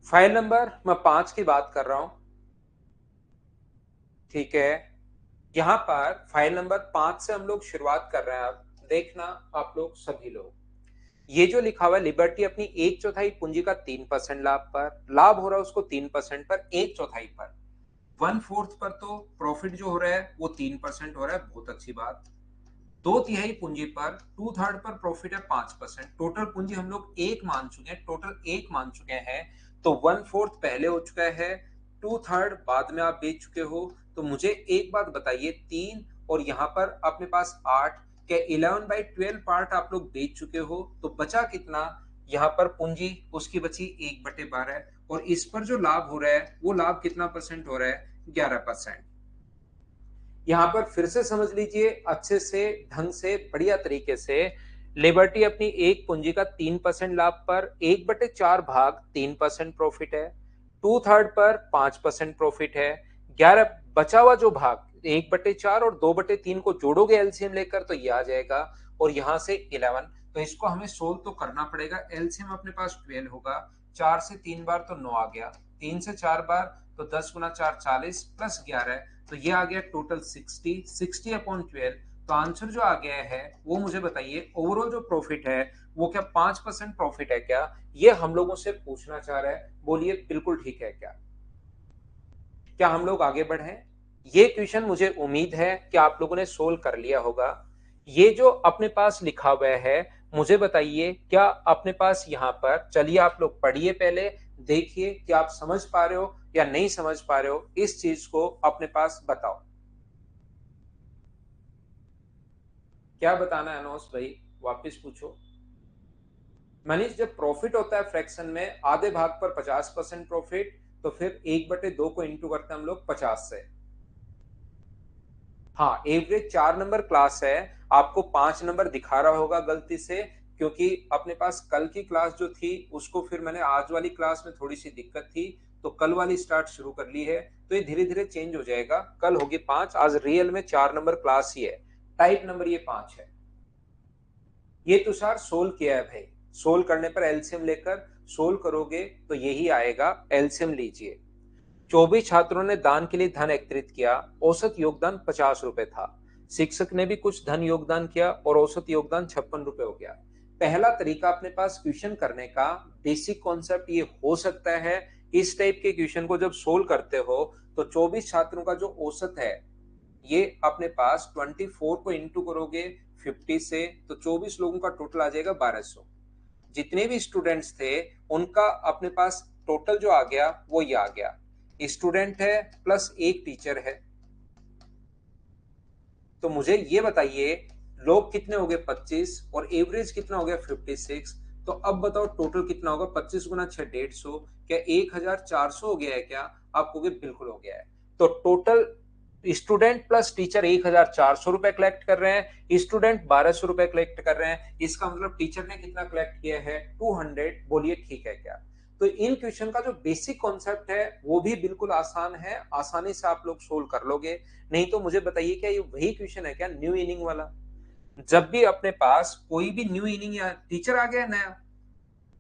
फाइल नंबर मैं 5 की बात कर रहा हूं, ठीक है। यहां पर फाइल नंबर 5 से हम लोग शुरुआत कर रहे हैं। अब देखना आप लोग सभी लोग, ये जो लिखा हुआ है लिबर्टी अपनी 1/4 पूंजी का 3% लाभ पर, लाभ हो रहा है उसको 3% पर, 1/4 पर, 1/4 पर तो प्रॉफिट जो हो रहा है वो 3% हो रहा है, बहुत अच्छी बात। 2/3 पूंजी पर, 2/3 पर प्रॉफिट है 5%, टोटल पूंजी हम लोग एक मान चुके हैं, तो 1/4 पहले हो चुका है, 2/3 बाद में आप बेच चुके हो। तो मुझे एक बात बताइए, 3 और यहाँ पर अपने पास 8, क्या 11/12 पार्ट आप लोग बेच चुके हो? तो बचा कितना? यहाँ पर पूंजी उसकी बची 1/12, और इस पर जो लाभ हो रहा है वो लाभ कितना परसेंट हो रहा है? 11%। यहाँ पर फिर से समझ लीजिए अच्छे से, ढंग से, बढ़िया तरीके से। लिबर्टी अपनी एक पूंजी का 3% लाभ पर 1/4 भाग 3% प्रॉफिट है, 2/3 पर 5% प्रॉफिट है, 11 बचा हुआ जो भाग 1/4 और 2/3 को जोड़ोगे एलसीएम लेकर तो ये आ जाएगा, और यहाँ से 11। तो इसको हमें सोल्व तो करना पड़ेगा, एलसीएम अपने पास 12 होगा, 4 से 3 बार तो 9 आ गया, 3 से 4 बार तो 10 गुना 4 40 प्लस 11, तो ये आ गया टोटल 60 अपॉन 12। तो आंसर जो आ गया है वो मुझे बताइए, ओवरऑल जो प्रॉफिट है वो क्या 5% प्रॉफिट है क्या? ये हम लोगों से पूछना चाह रहा है, बोलिए बिल्कुल ठीक है क्या? क्या हम लोग आगे बढ़े? ये क्वेश्चन मुझे उम्मीद है कि आप लोगों ने सोल्व कर लिया होगा। ये जो अपने पास लिखा हुआ है मुझे बताइए, क्या अपने पास यहाँ पर, चलिए आप लोग पढ़िए पहले, देखिए कि आप समझ पा रहे हो या नहीं समझ पा रहे हो, इस चीज को अपने पास बताओ। क्या बताना है अनोस भाई? वापस पूछो। मनीष, जब प्रॉफिट होता है फ्रैक्शन में आधे भाग पर 50% प्रॉफिट, तो फिर 1/2 को इंटू करते हैं हम लोग 50 से। हाँ, एवरेज 4 नंबर क्लास है, आपको 5 नंबर दिखा रहा होगा गलती से, क्योंकि अपने पास कल की क्लास जो थी उसको फिर मैंने आज वाली क्लास में थोड़ी सी दिक्कत थी तो कल वाली स्टार्ट शुरू कर ली है, तो ये धीरे धीरे चेंज हो जाएगा, कल होगी 5, आज रियल में 4 नंबर क्लास ही है। टाइप नंबर ये 5 है। ये तुषार सोल्व किया है भाई, सोल्व करने पर एलसीएम लेकर सोल्व करोगे तो यही आएगा, एलसीएम लीजिए। 24 छात्रों ने दान के लिए धन एकत्रित किया, औसत योगदान 50 रुपए था। शिक्षक ने भी कुछ धन योगदान किया और औसत योगदान 56 रुपए हो गया। पहला तरीका अपने पास क्वेश्चन करने का बेसिक कॉन्सेप्ट ये हो सकता है। इस टाइप के क्वेश्चन को जब सोल्व करते हो तो 24 छात्रों का जो औसत है ये अपने पास 24 को इंटू करोगे 50 से तो 24 लोगों का टोटल आ जाएगा 1200। जितने भी स्टूडेंट्स थे उनका अपने पास टोटल जो आ गया वो ये आ गया। स्टूडेंट है प्लस एक टीचर है, तो मुझे ये बताइए लोग कितने हो गए 25 और एवरेज कितना हो गया 56। तो अब बताओ टोटल कितना होगा 25 गुना 6 150। क्या 1400 हो गया है क्या? आप कहोगे बिल्कुल हो गया है। तो टोटल स्टूडेंट प्लस टीचर 1400 रुपए कलेक्ट कर रहे हैं, स्टूडेंट 1200 रुपए कलेक्ट कर रहे हैं। इसका मतलब टीचर ने कितना कलेक्ट किया है 200। बोलिए ठीक है क्या? तो इन क्वेश्चन का जो बेसिक कॉन्सेप्ट है वो भी बिल्कुल आसान है, आसानी से आप लोग सोल्व कर लोगे। नहीं तो मुझे बताइए क्या ये वही क्वेश्चन है क्या न्यू इनिंग वाला? जब भी अपने पास कोई भी न्यू इनिंग या टीचर आ गया नया,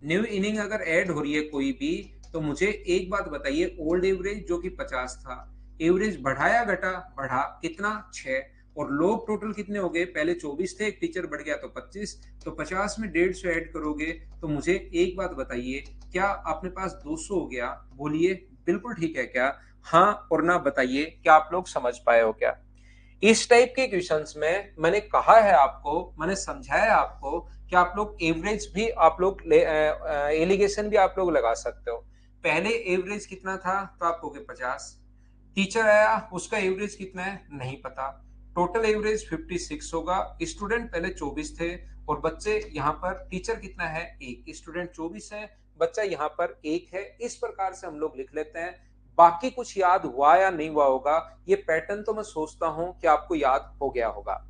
न्यू इनिंग अगर ऐड हो रही है कोई भी, तो मुझे एक बात बताइए ओल्ड एवरेज जो कि 50 था, एवरेज बढ़ाया घटा? बढ़ा कितना 6। और लोग टोटल कितने हो गए? पहले 24 थे, एक टीचर बढ़ गया तो 25। तो 50 में 150 ऐड करोगे तो मुझे एक बात बताइए क्या अपने पास 200 हो गया? बोलिए बिल्कुल ठीक है क्या? हाँ और ना बताइए क्या आप लोग समझ पाए हो क्या? इस टाइप के क्वेश्चंस में मैंने कहा है आपको, मैंने समझाया है आपको कि आप लोग एवरेज भी आप लोग एलिगेशन भी आप लोग लगा सकते हो। पहले एवरेज कितना था तो आप कहोगे 50। टीचर आया उसका एवरेज कितना है नहीं पता, टोटल एवरेज 56 होगा। स्टूडेंट पहले 24 थे और बच्चे यहाँ पर टीचर कितना है एक, स्टूडेंट 24 है, बच्चा यहाँ पर एक है। इस प्रकार से हम लोग लिख लेते हैं। बाकी कुछ याद हुआ या नहीं हुआ होगा ये पैटर्न तो मैं सोचता हूं कि आपको याद हो गया होगा।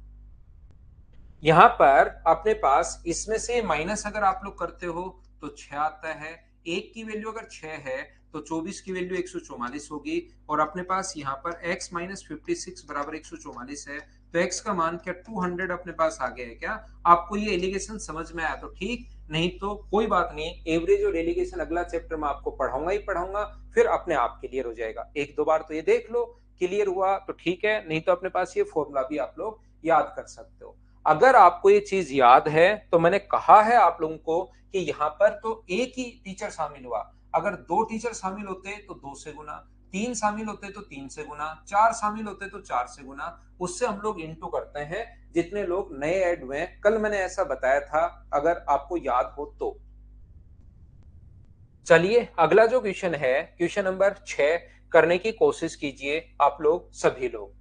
यहां पर अपने पास इसमें से माइनस अगर आप लोग करते हो तो 6 आता है। एक की वैल्यू अगर 6 है तो 24 की वैल्यू 144 होगी। और अपने पास यहाँ पर x माइनस 56 बराबर 144 है। तो x का मान क्या 200 अपने पास आ गया है क्या? आपको ये एलिगेशन समझ में आया तो ठीक, नहीं तो कोई बात नहीं। एवरेज और एलिगेशन अगला चैप्टर में आपको पढ़ाऊंगा ही पढ़ाऊंगा, फिर अपने आप क्लियर हो जाएगा। एक दो बार तो ये देख लो, क्लियर हुआ तो ठीक है, नहीं तो अपने पास ये फॉर्मूला भी आप लोग याद कर सकते हो। अगर आपको ये चीज याद है तो मैंने कहा है आप लोगों को कि यहाँ पर तो एक ही टीचर शामिल हुआ। अगर दो टीचर शामिल होते तो दो से गुना, तीन शामिल होते तो तीन से गुना, चार शामिल होते तो चार से गुना, उससे हम लोग इंटू करते हैं जितने लोग नए ऐड हुए। कल मैंने ऐसा बताया था, अगर आपको याद हो तो। चलिए अगला जो क्वेश्चन है क्वेश्चन नंबर 6 करने की कोशिश कीजिए आप लोग सभी लोग।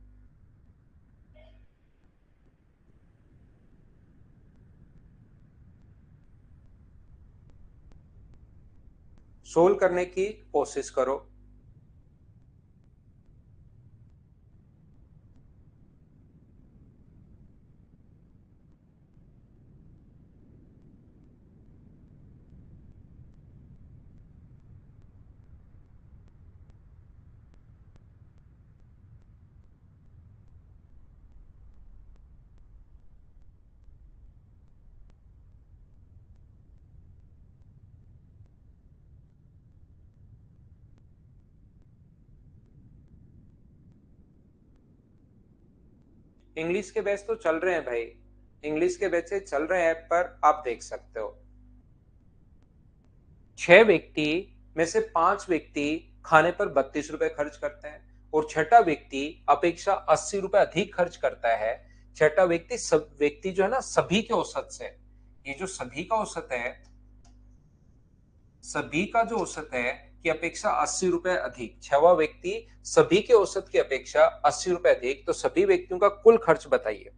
सोल्व करने की कोशिश करो। इंग्लिश के बैच तो चल रहे हैं भाई, इंग्लिश के बैच चल रहे हैं, पर आप देख सकते हो 6 व्यक्ति में से 5 व्यक्ति खाने पर 32 रुपए खर्च करते हैं और छठा व्यक्ति अपेक्षा 80 रुपए अधिक खर्च करता है। छठा व्यक्ति सब व्यक्ति जो है ना सभी के औसत से, ये जो सभी का औसत है, सभी का जो औसत है की अपेक्षा 80 रुपए अधिक, छवा व्यक्ति सभी के औसत की अपेक्षा 80 रुपए अधिक, तो सभी व्यक्तियों का कुल खर्च बताइए।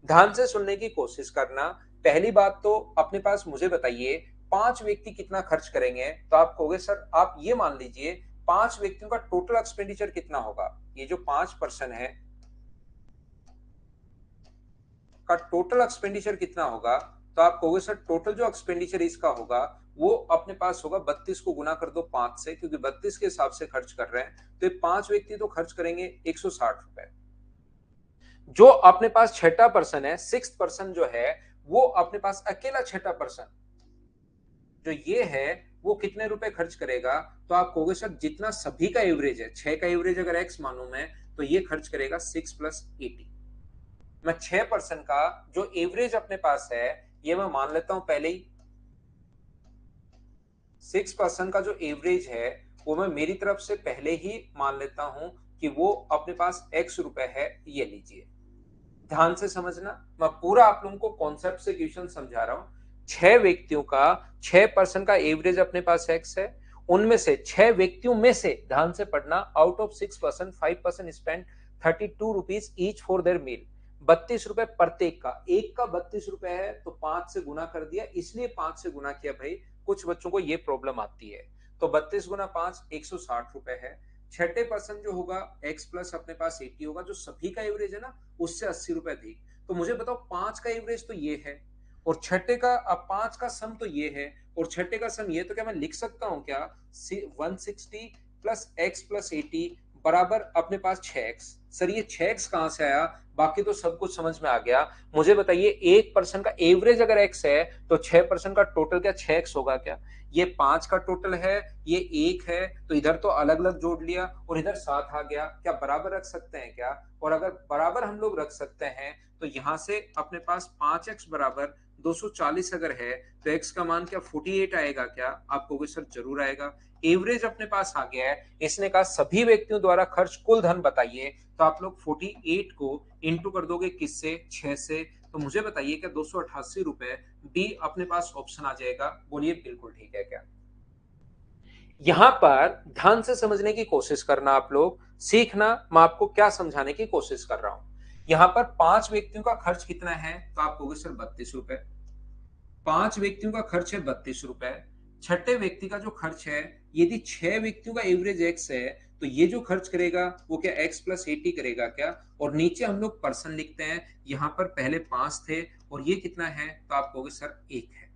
ध्यान से सुनने की कोशिश करना। पहली बात तो अपने पास मुझे बताइए 5 व्यक्ति कितना खर्च करेंगे? तो आप कहोगे सर आप ये मान लीजिए 5 व्यक्तियों का टोटल एक्सपेंडिचर कितना होगा। ये जो 5 पर्सन है का टोटल एक्सपेंडिचर कितना होगा? तो आप कहोगे सर टोटल जो एक्सपेंडिचर इसका होगा वो अपने पास होगा 32 को गुना कर दो 5 से, क्योंकि 32 के हिसाब से खर्च कर रहे हैं। तो ये 5 व्यक्ति तो खर्च करेंगे 160 रुपए। जो अपने पास छठा पर्सन है, सिक्स पर्सन जो है वो अपने पास अकेला छठा पर्सन जो ये है वो कितने रुपए खर्च करेगा? तो आप कहोगे सर जितना सभी का एवरेज है, 6 का एवरेज अगर x मानूं मैं, तो ये खर्च करेगा 6 प्लस 80। मैं 6% का जो एवरेज अपने पास है ये मैं मान लेता हूं पहले ही। 6% का जो एवरेज है वो मैं मेरी तरफ से पहले ही मान लेता हूं कि वो अपने पास x रुपए है, ये लीजिए। ध्यान से समझना, मैं पूरा आप लोगों को कॉन्सेप्ट से क्वेश्चन समझा रहा हूं। 6 व्यक्तियों का 6% का एवरेज अपने पास x है। उनमें से 6 व्यक्तियों में से, ध्यान से पढ़ना, out of 6% 5% spend 32 rupees each for their meal. 32 रुपए प्रत्येक का, एक का 32 रुपए है तो 5 से गुना कर दिया, इसलिए 5 से गुना किया भाई, कुछ बच्चों को ये प्रॉब्लम आती है। तो 32 गुना 5 160 रुपए है। छठे पर्सन जो होगा x प्लस अपने पास 80 होगा, जो सभी का एवरेज है ना, उससे 80 रुपए अधिक। तो मुझे बताओ 5 का एवरेज तो ये है, और छठे का, अब 5 का सम तो ये है और छठे का सम ये, तो क्या मैं लिख सकता हूं क्या 160 प्लस एक्स प्लस 80 बराबर अपने पास 6x। सर ये 6x कहां से आया? बाकी तो सब कुछ समझ में आ गया। मुझे बताइए 1% का एवरेज अगर x है तो 6% का टोटल क्या 6x होगा क्या? ये 5 का टोटल है, ये 1 है, तो इधर तो अलग अलग जोड़ लिया और इधर 7 आ गया। क्या बराबर रख सकते हैं क्या? और अगर बराबर हम लोग रख सकते हैं तो यहां से अपने पास 5x बराबर 240 अगर है तो x का मान क्या 48 आएगा क्या? आप कहोगे सर जरूर आएगा। एवरेज अपने पास आ गया है। इसने कहा सभी व्यक्तियों द्वारा खर्च कुल धन बताइए, तो आप लोग 48 को इंटू कर दोगे किससे? 6 से। तो मुझे बताइए क्या 288 रुपए बी अपने पास ऑप्शन आ जाएगा? बोलिए बिल्कुल ठीक है क्या? यहां पर ध्यान से समझने की कोशिश करना, आप लोग सीखना मैं आपको क्या समझाने की कोशिश कर रहा हूं। यहां पर 5 व्यक्तियों का खर्च कितना है? तो आप कहोगे सर 32 रुपए। 5 व्यक्तियों का खर्च है 32 रुपए। छठे व्यक्ति का जो खर्च है, यदि 6 व्यक्तियों का एवरेज एक्स है तो ये जो खर्च करेगा वो क्या एक्स प्लस 80 करेगा क्या? और नीचे हम लोग पर्सन लिखते हैं, यहां पर पहले 5 थे और ये कितना है? तो आप कहोगे सर 1 है।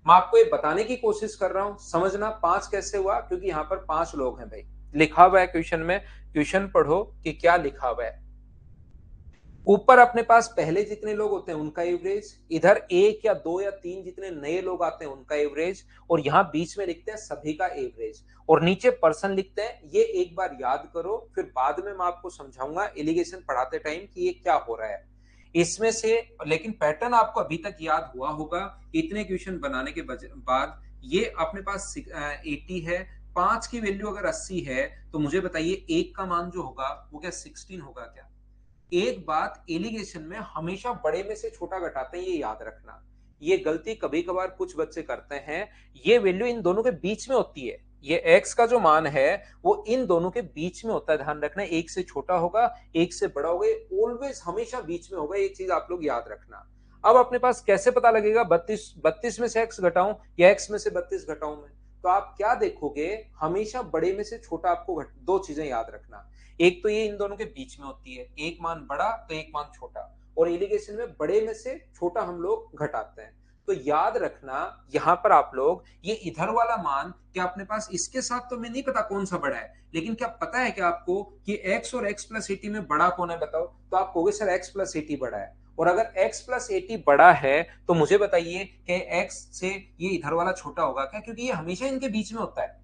मैं आपको ये बताने की कोशिश कर रहा हूं, समझना 5 कैसे हुआ, क्योंकि यहां पर 5 लोग हैं भाई। लिखा हुआ है क्वेश्चन में, क्वेश्चन पढ़ो कि क्या लिखा हुआ है। ऊपर अपने पास पहले जितने लोग होते हैं उनका एवरेज, इधर एक या दो या तीन जितने नए लोग आते हैं उनका एवरेज, और यहां बीच में लिखते हैं सभी का एवरेज, और नीचे पर्सन लिखते हैं। ये एक बार याद करो, फिर बाद में मैं आपको समझाऊंगा एलिगेशन पढ़ाते टाइम कि ये क्या हो रहा है इसमें से। लेकिन पैटर्न आपको अभी तक याद हुआ होगा इतने क्वेश्चन बनाने के बाद। ये अपने पास 80 है, 5 की वैल्यू अगर 80 है तो मुझे बताइए एक का मान जो होगा वो क्या 16 होगा क्या? एक बात एलिगेशन में हमेशा बड़े में से छोटा घटाते हैं, ये याद रखना। ये गलती कभी कभार कुछ बच्चे करते हैं। ये वैल्यू इन दोनों के बीच में होती है, ये x का जो मान है वो इन दोनों के बीच में होता है। ध्यान रखना, एक से छोटा होगा, एक से बड़ा होगा, ऑलवेज हमेशा बीच में होगा। ये चीज आप लोग याद रखना। अब अपने पास कैसे पता लगेगा 32 में से x घटाऊं या x में से 32 घटाऊं मैं? तो आप क्या देखोगे, हमेशा बड़े में से छोटा आपको दो चीजें याद रखना। एक तो ये इन दोनों के बीच में होती है, एक मान बड़ा तो एक मान छोटा, और एलिगेशन में बड़े में से छोटा हम लोग घटाते हैं। तो याद रखना, यहां पर आप लोग ये इधर वाला मान क्या अपने पास, इसके साथ तो मैं नहीं पता कौन सा बड़ा है, लेकिन क्या पता है क्या आपको कि x और x प्लस 80 में बड़ा कौन है? बताओ। तो आप कहोगे सर x प्लस 80 बड़ा है। और अगर x प्लस 80 बड़ा है तो मुझे बताइए कि x से ये इधर वाला छोटा होगा क्या? क्योंकि ये हमेशा इनके बीच में होता है,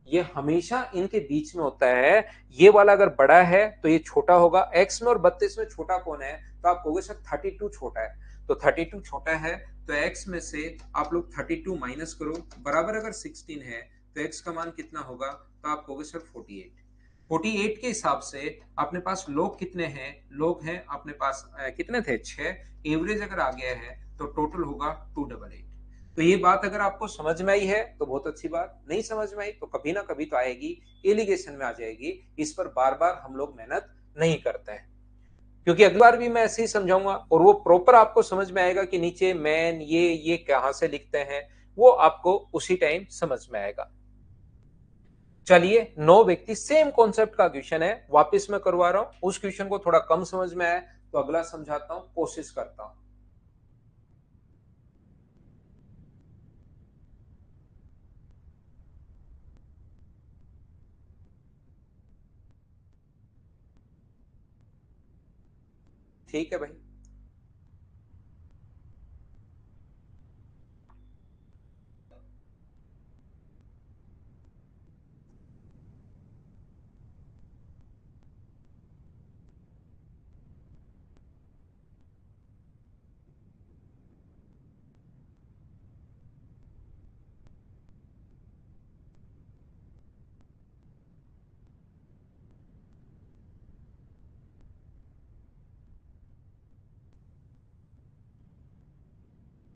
ये हमेशा इनके बीच में होता है। ये वाला अगर बड़ा है तो ये छोटा होगा। x में और 32 में छोटा कौन है? तो आप कहोगे सर 32 छोटा है। तो 32 छोटा है तो x में से आप लोग 32 माइनस करो, बराबर अगर 16 है तो x का मान कितना होगा? तो आप कहोगे सर 48। 48 के हिसाब से अपने पास लोग कितने हैं? लोग हैं अपने पास कितने थे? 6। एवरेज अगर आ गया है तो टोटल होगा 288। तो ये बात अगर आपको समझ में आई है तो बहुत अच्छी बात, नहीं समझ में आई तो कभी ना कभी तो आएगी, एलिगेशन में आ जाएगी। इस पर बार बार हम लोग मेहनत नहीं करते हैं, क्योंकि अगली बार भी मैं ऐसे ही समझाऊंगा और वो प्रॉपर आपको समझ में आएगा कि नीचे मैन ये कहां से लिखते हैं, वो आपको उसी टाइम समझ में आएगा। चलिए 9 व्यक्ति, सेम कॉन्सेप्ट का क्वेश्चन है, वापस मैं करवा रहा हूं। उस क्वेश्चन को थोड़ा कम समझ में आया तो अगला समझाता हूं, कोशिश करता हूं। ठीक है भाई।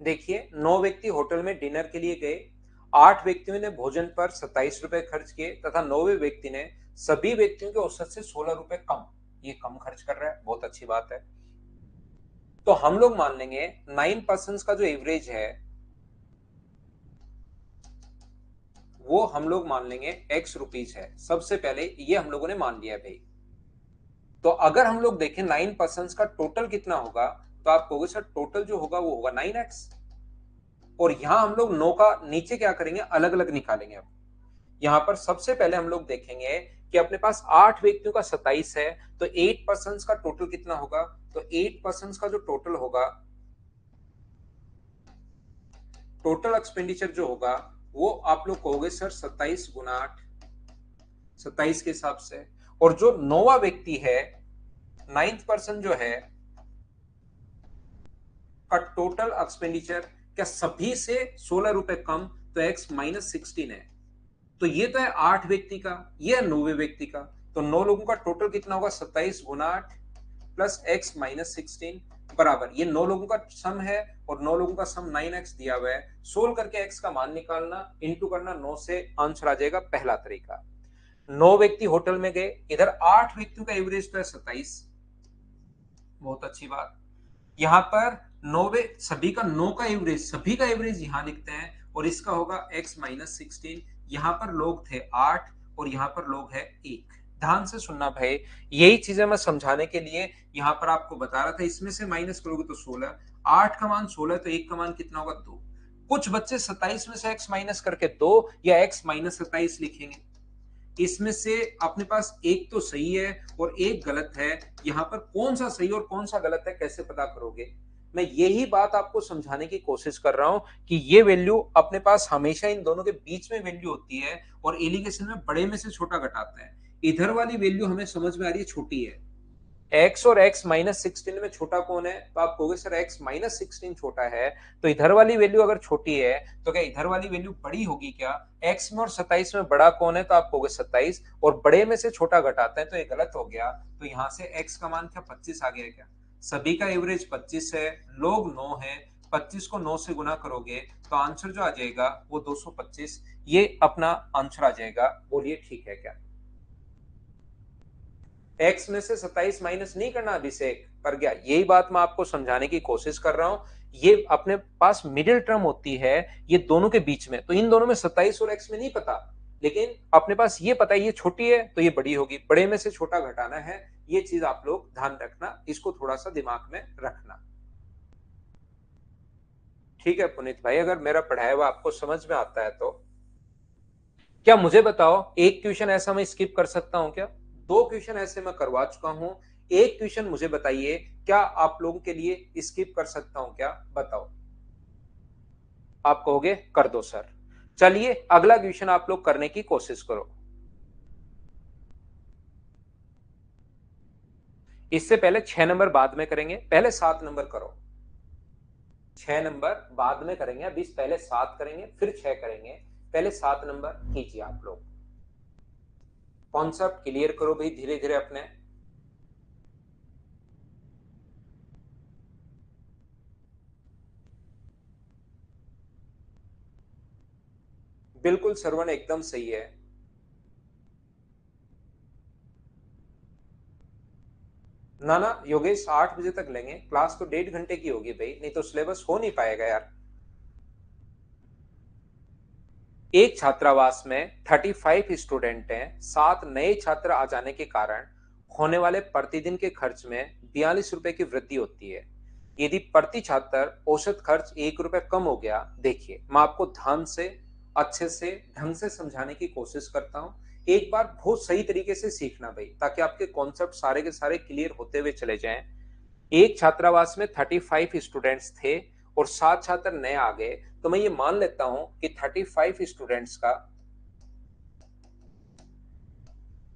देखिए 9 व्यक्ति होटल में डिनर के लिए गए, 8 व्यक्तियों ने भोजन पर 27 रुपए खर्च किए तथा 9वें व्यक्ति ने सभी व्यक्तियों के औसत से 16 रुपए कम, ये कम खर्च कर रहा है, बहुत अच्छी बात है। तो हम लोग मान लेंगे 9 पर्सन का जो एवरेज है वो हम लोग मान लेंगे एक्स रुपीज है। सबसे पहले ये हम लोगों ने मान लिया भाई। तो अगर हम लोग देखें 9 पर्सन का टोटल कितना होगा, तो आप कहोगे सर टोटल जो होगा वो होगा 9x। और यहां हम लोग 9 का नीचे क्या करेंगे, अलग अलग निकालेंगे। अब यहां पर सबसे पहले हम लोग देखेंगे कि अपने पास 8 व्यक्तियों का 27 है, तो 8 पर्सन का टोटल कितना होगा। तो 8 पर्सन का जो टोटल होगा, टोटल एक्सपेंडिचर जो होगा वो आप लोग कहोगे सर 27 गुना 8, 27 के हिसाब से। और जो 9वां व्यक्ति है, 9th पर्सन जो है का टोटल एक्सपेंडिचर क्या सभी से 16 रुपए कम, तो एक्स माइनस 16 है। तो ये तो है 8 व्यक्ति का, ये है 9वें व्यक्ति का। तो 9 लोगों का टोटल कितना होगा, 27 गुना 8 प्लस एक्स माइनस 16 बराबर, ये 9 लोगों का सम है और 9 लोगों का सम 9x दिया हुआ है। सोल्व करके x का मान निकालना, इंटू करना 9 से, आंसर आ जाएगा पहला तरीका। 9 व्यक्ति होटल में गए, इधर 8 व्यक्तियों का एवरेज तो है 27, बहुत अच्छी बात। यहां पर 9 सभी का 9 का एवरेज, सभी का एवरेज यहां लिखते हैं और इसका होगा x माइनस 16। यहां पर लोग थे 8 और यहां पर लोग है 1। ध्यान से सुनना भाई, यही चीजें मैं समझाने के लिए यहां पर आपको बता रहा था। इसमें से माइनस करोगे तो 16, 8 का मान 16 तो 1 का मान कितना होगा 2। कुछ बच्चे 27 में से x माइनस करके 2 या x माइनस 27 लिखेंगे। इसमें से अपने पास एक तो सही है और एक गलत है। यहां पर कौन सा सही और कौन सा गलत है कैसे पता करोगे। मैं यही बात आपको समझाने की कोशिश कर रहा हूं कि ये वैल्यू अपने पास हमेशा इन दोनों के बीच में वैल्यू होती है और एलिगेशन में बड़े में से छोटा घटाता है। इधर वाली वैल्यू हमें समझ में आ रही है छोटी है, x और x माइनस 16 में छोटा कौन है, तो आप कहोगे सर x माइनस 16 छोटा है। तो इधर वाली वैल्यू अगर छोटी है तो क्या इधर वाली वैल्यू बड़ी होगी क्या। x में और 27 में बड़ा कौन है, तो आप कहोगे 27, और बड़े में से छोटा घटाता है तो ये गलत हो गया। तो यहां से x का मान क्या 25 आ गया क्या। सभी का एवरेज 25 है, लोग 9 है, 25 को 9 से गुना करोगे तो आंसर जो आ जाएगा वो 225, ये अपना आंसर आ जाएगा। बोलिए ठीक है क्या। एक्स में से 27 माइनस नहीं करना अभिषेक, कर गया। यही बात मैं आपको समझाने की कोशिश कर रहा हूं। ये अपने पास मिडिल टर्म होती है ये दोनों के बीच में, तो इन दोनों में 27 और एक्स में नहीं पता, लेकिन अपने पास ये पता है ये छोटी है तो ये बड़ी होगी, बड़े में से छोटा घटाना है। ये चीज आप लोग ध्यान रखना, इसको थोड़ा सा दिमाग में रखना। ठीक है पुनीत भाई, अगर मेरा पढ़ाया हुआ आपको समझ में आता है तो क्या मुझे बताओ, एक क्वेश्चन ऐसा मैं स्किप कर सकता हूं क्या। दो क्वेश्चन ऐसे मैं करवा चुका हूं, एक क्वेश्चन मुझे बताइए क्या आप लोगों के लिए स्किप कर सकता हूं क्या, बताओ। आप कहोगे कर दो सर। चलिए अगला क्वेश्चन आप लोग करने की कोशिश करो। इससे पहले 6 नंबर बाद में करेंगे, पहले 7 नंबर करो। 6 नंबर बाद में करेंगे, अभी पहले 7 करेंगे फिर 6 करेंगे। पहले 7 नंबर कीजिए आप लोग। कॉन्सेप्ट क्लियर करो भाई धीरे धीरे अपने। बिल्कुल श्रवण एकदम सही है। ना ना योगेश, 8 बजे तक लेंगे क्लास, तो 1.5 घंटे की होगी भाई, नहीं तो सिलेबस हो नहीं पाएगा यार। एक छात्रावास में 35 स्टूडेंट हैं, 7 नए छात्र आ जाने के कारण होने वाले प्रतिदिन के खर्च में 42 रुपए की वृद्धि होती है। यदि प्रति छात्र औसत खर्च 1 रुपए कम हो गया, देखिए मैं आपको ध्यान से अच्छे से ढंग से समझाने की कोशिश करता हूं। एक बार बहुत सही तरीके से सीखना भाई, ताकि आपके कॉन्सेप्ट सारे के सारे क्लियर होते हुए चले जाएं। एक छात्रावास में 35 स्टूडेंट्स थे और 7 छात्र नए आ गए, तो मैं ये मान लेता हूं कि 35 स्टूडेंट्स का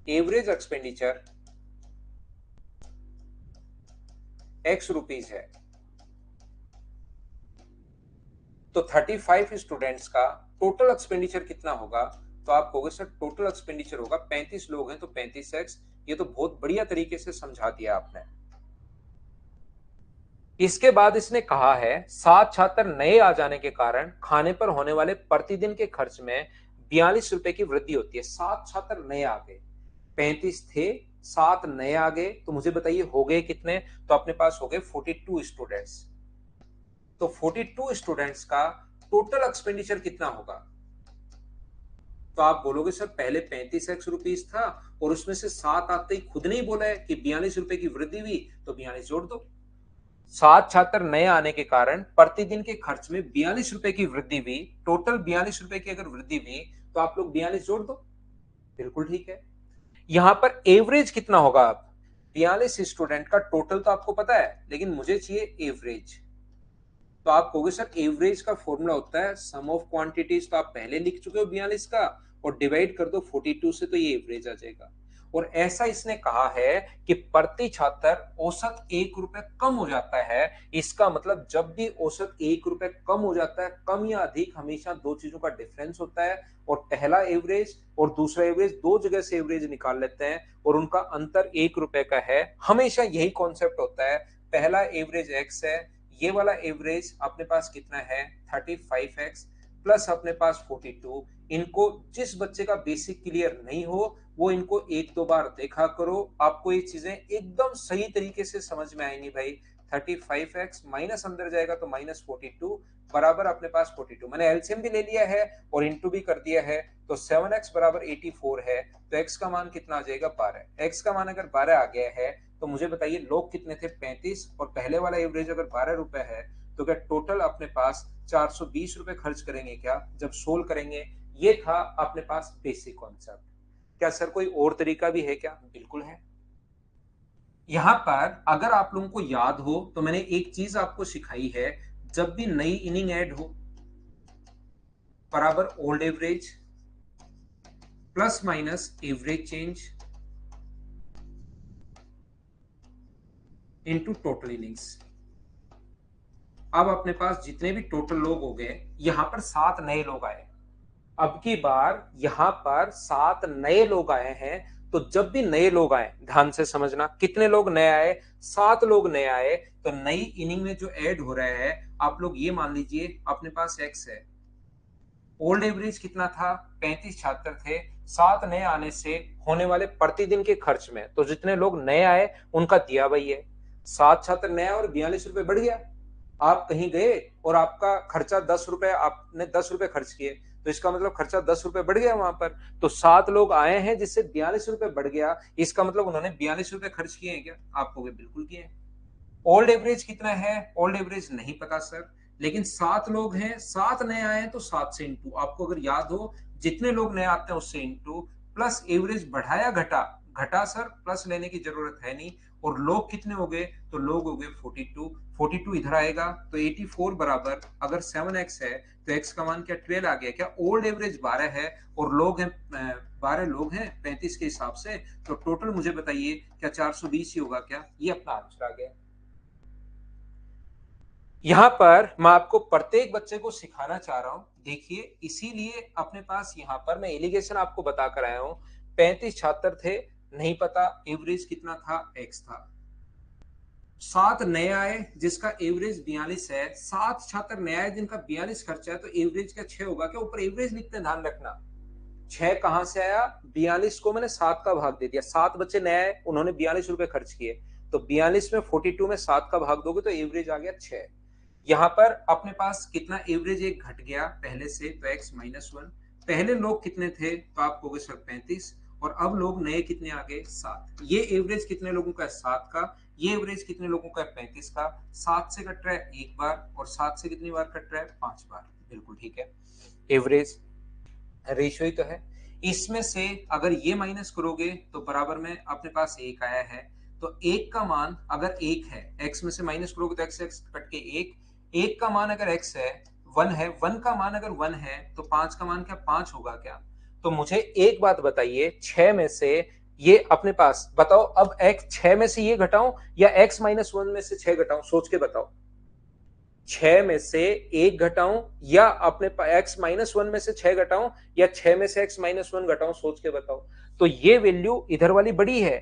एवरेज एक्सपेंडिचर एक्स रुपीज है। तो 35 स्टूडेंट्स का टोटल एक्सपेंडिचर कितना होगा, तो आप कहोगे सर टोटल एक्सपेंडिचर होगा, 35 लोग हैं तो 35x। ये तो बहुत बढ़िया तरीके से समझा दिया आपने। इसके बाद इसने कहा है 7 छात्र नए आ जाने के कारण खाने पर होने वाले प्रतिदिन के खर्च में 42 रुपए की वृद्धि होती है। 7 छात्र नए आ गए, 35 थे, 7 नए आ गए, तो मुझे बताइए हो गए कितने? तो अपने पास हो गए 42 स्टूडेंट्स। तो 42 स्टूडेंट्स का टोटल एक्सपेंडिचर कितना होगा? तो आप बोलोगे सर पहले 35 रुपीस था और उसमें से 7 आते ही खुद नहीं बोला है कि 42 रुपए की वृद्धि हुई, तो 42 जोड़ दो। 7 छात्र नए आने के कारण प्रतिदिन के खर्च में 42 रुपए की वृद्धि हुई, टोटल 42 रुपए की अगर वृद्धि हुई तो आप लोग 42 जोड़ दो। बिल्कुल ठीक है। यहां पर एवरेज कितना होगा? अब 42 स्टूडेंट का टोटल तो आपको पता है, लेकिन मुझे चाहिए एवरेज। तो आप कहोगे सर एवरेज का फॉर्मूला होता है सम ऑफ क्वांटिटीज, तो आप पहले लिख चुके हो 42 का, और डिवाइड कर दो 42 से, तो ये एवरेज आ जाएगा। और ऐसा इसने कहा है कि प्रति छात्र औसत 1 रुपए कम हो जाता है। इसका मतलब जब भी औसत 1 रुपए कम हो जाता है, कम या अधिक, हमेशा दो चीजों का डिफरेंस होता है, और पहला एवरेज और दूसरा एवरेज दो जगह से एवरेज निकाल लेते हैं और उनका अंतर 1 रुपए का है। हमेशा यही कॉन्सेप्ट होता है। पहला एवरेज एक्स है, ये वाला एवरेज अपने पास कितना है 35x प्लस अपने पास 42। इनको जिस बच्चे का बेसिक क्लियर नहीं हो वो इनको एक दो बार देखा करो, आपको ये चीजें एकदम सही तरीके से समझ में आएंगी भाई। 35x माइनस अंदर जाएगा तो -42 बराबर अपने पास 42। मैंने एलसीएम भी ले लिया है और इंटू भी कर दिया है, तो 7x बराबर 84 है। तो x का मान कितना आ जाएगा 12। x का मान अगर 12 आ गया है तो मुझे बताइए लोग कितने थे 35, और पहले वाला एवरेज अगर 12 रुपए है तो क्या टोटल अपने पास 420 रुपए खर्च करेंगे क्या जब सोल्व करेंगे? ये था अपने पास बेसिक कॉन्सेप्ट। क्या सर कोई और तरीका भी है क्या? बिल्कुल है। यहां पर अगर आप लोगों को याद हो तो मैंने एक चीज आपको सिखाई है, जब भी नई इनिंग ऐड हो बराबर old average plus minus average change into total innings. अब अपने पास जितने भी टोटल लोग हो गए, यहां पर 7 नए लोग आए। अब की बार यहां पर 7 नए लोग आए हैं, तो जब भी नए लोग आए ध्यान से समझना, कितने लोग नए आए? 7 लोग नए आए। तो नई इनिंग में जो ऐड हो रहा है, आप लोग ये मान लीजिए अपने पास एक्स है। ओल्ड एवरेज कितना था 35 छात्र थे, 7 नए आने से होने वाले प्रतिदिन के खर्च में, तो जितने लोग नए आए उनका दिया वही है। 7 छात्र नए और 42 रुपए बढ़ गया। आप कहीं गए और आपका खर्चा 10 रुपए, आपने 10 रुपए खर्च किए, तो इसका मतलब खर्चा 10 रुपए बढ़ गया वहां पर। तो 7 लोग आए हैं जिससे 42 रुपए बढ़ गया, इसका मतलब उन्होंने 42 रुपए खर्च किए हैं क्या? आपको बिल्कुल किए हैं। ओल्ड एवरेज कितना है? ओल्ड एवरेज नहीं पता सर, लेकिन 7 लोग हैं, 7 नए आए हैं, तो 7 से इंटू, आपको अगर याद हो जितने लोग नए आते हैं उससे इंटू, प्लस एवरेज बढ़ाया घटा, घटा सर प्लस लेने की जरूरत है नहीं। और लोग कितने हो गए? तो लोग हो गए 42। 42 इधर आएगा तो 84 बराबर, अगर 7x है तो x का मान क्या 12 आ गया क्या? ओल्ड एवरेज 12 है और लोग हैं 12 लोग हैं 35 के हिसाब से, तो टोटल मुझे बताइए क्या 420 ही होगा क्या? ये अपना आंसर आ गया। यहां पर मैं आपको प्रत्येक बच्चे को सिखाना चाह रहा हूं, देखिए इसीलिए अपने पास यहां पर मैं एलिगेशन आपको बताकर आया हूं। 35 छात्र थे, नहीं पता एवरेज कितना था, एक्स था। 7 नए आए जिसका एवरेज 42 है, 7 छात्र नए आए जिनका 42 खर्चा है, तो एवरेज क्या 6 होगा क्या? ऊपर एवरेज लिखते हैं, ध्यान रखना। 6 कहां से आया? 42 को मैंने 7 का भाग दे दिया, 7 बच्चे नए आए, उन्होंने 42 रुपए खर्च किए, तो 42 में 42 में 7 का भाग दोगे तो एवरेज आ गया 6। यहां पर अपने पास कितना एवरेज एक घट गया पहले से, तो x-1। पहले लोग कितने थे? तो आप कहोगे सर 35, और अब लोग नए कितने आ गए? 7। ये एवरेज कितने लोगों का है? 7 का। ये एवरेज कितने लोगों का है? 35 का। 7 से कट रहा है एक बार, और 7 से कितनी बार कट रहा है? 5 बार। बिल्कुल ठीक है। एवरेज रेशियो ही तो है। इसमें से अगर ये माइनस करोगे तो बराबर में अपने पास एक आया है, तो एक का मान अगर एक है, एक्स में से माइनस करोगे तो एक्स एक्स कट के एक, एक का मान अगर एक्स है, वन है, वन का मान अगर वन है, तो पांच का मान क्या 5 होगा क्या? तो मुझे एक बात बताइए, 6 में से ये अपने पास बताओ, अब एक्स 6 में से ये घटाऊं या x-1 में से 6 घटाऊं? सोच के बताओ। 6 में से एक घटाऊं या अपने x-1 में से 6 घटाऊं, या 6 में से x-1 घटाऊं? सोच के बताओ। तो ये वैल्यू इधर वाली बड़ी है,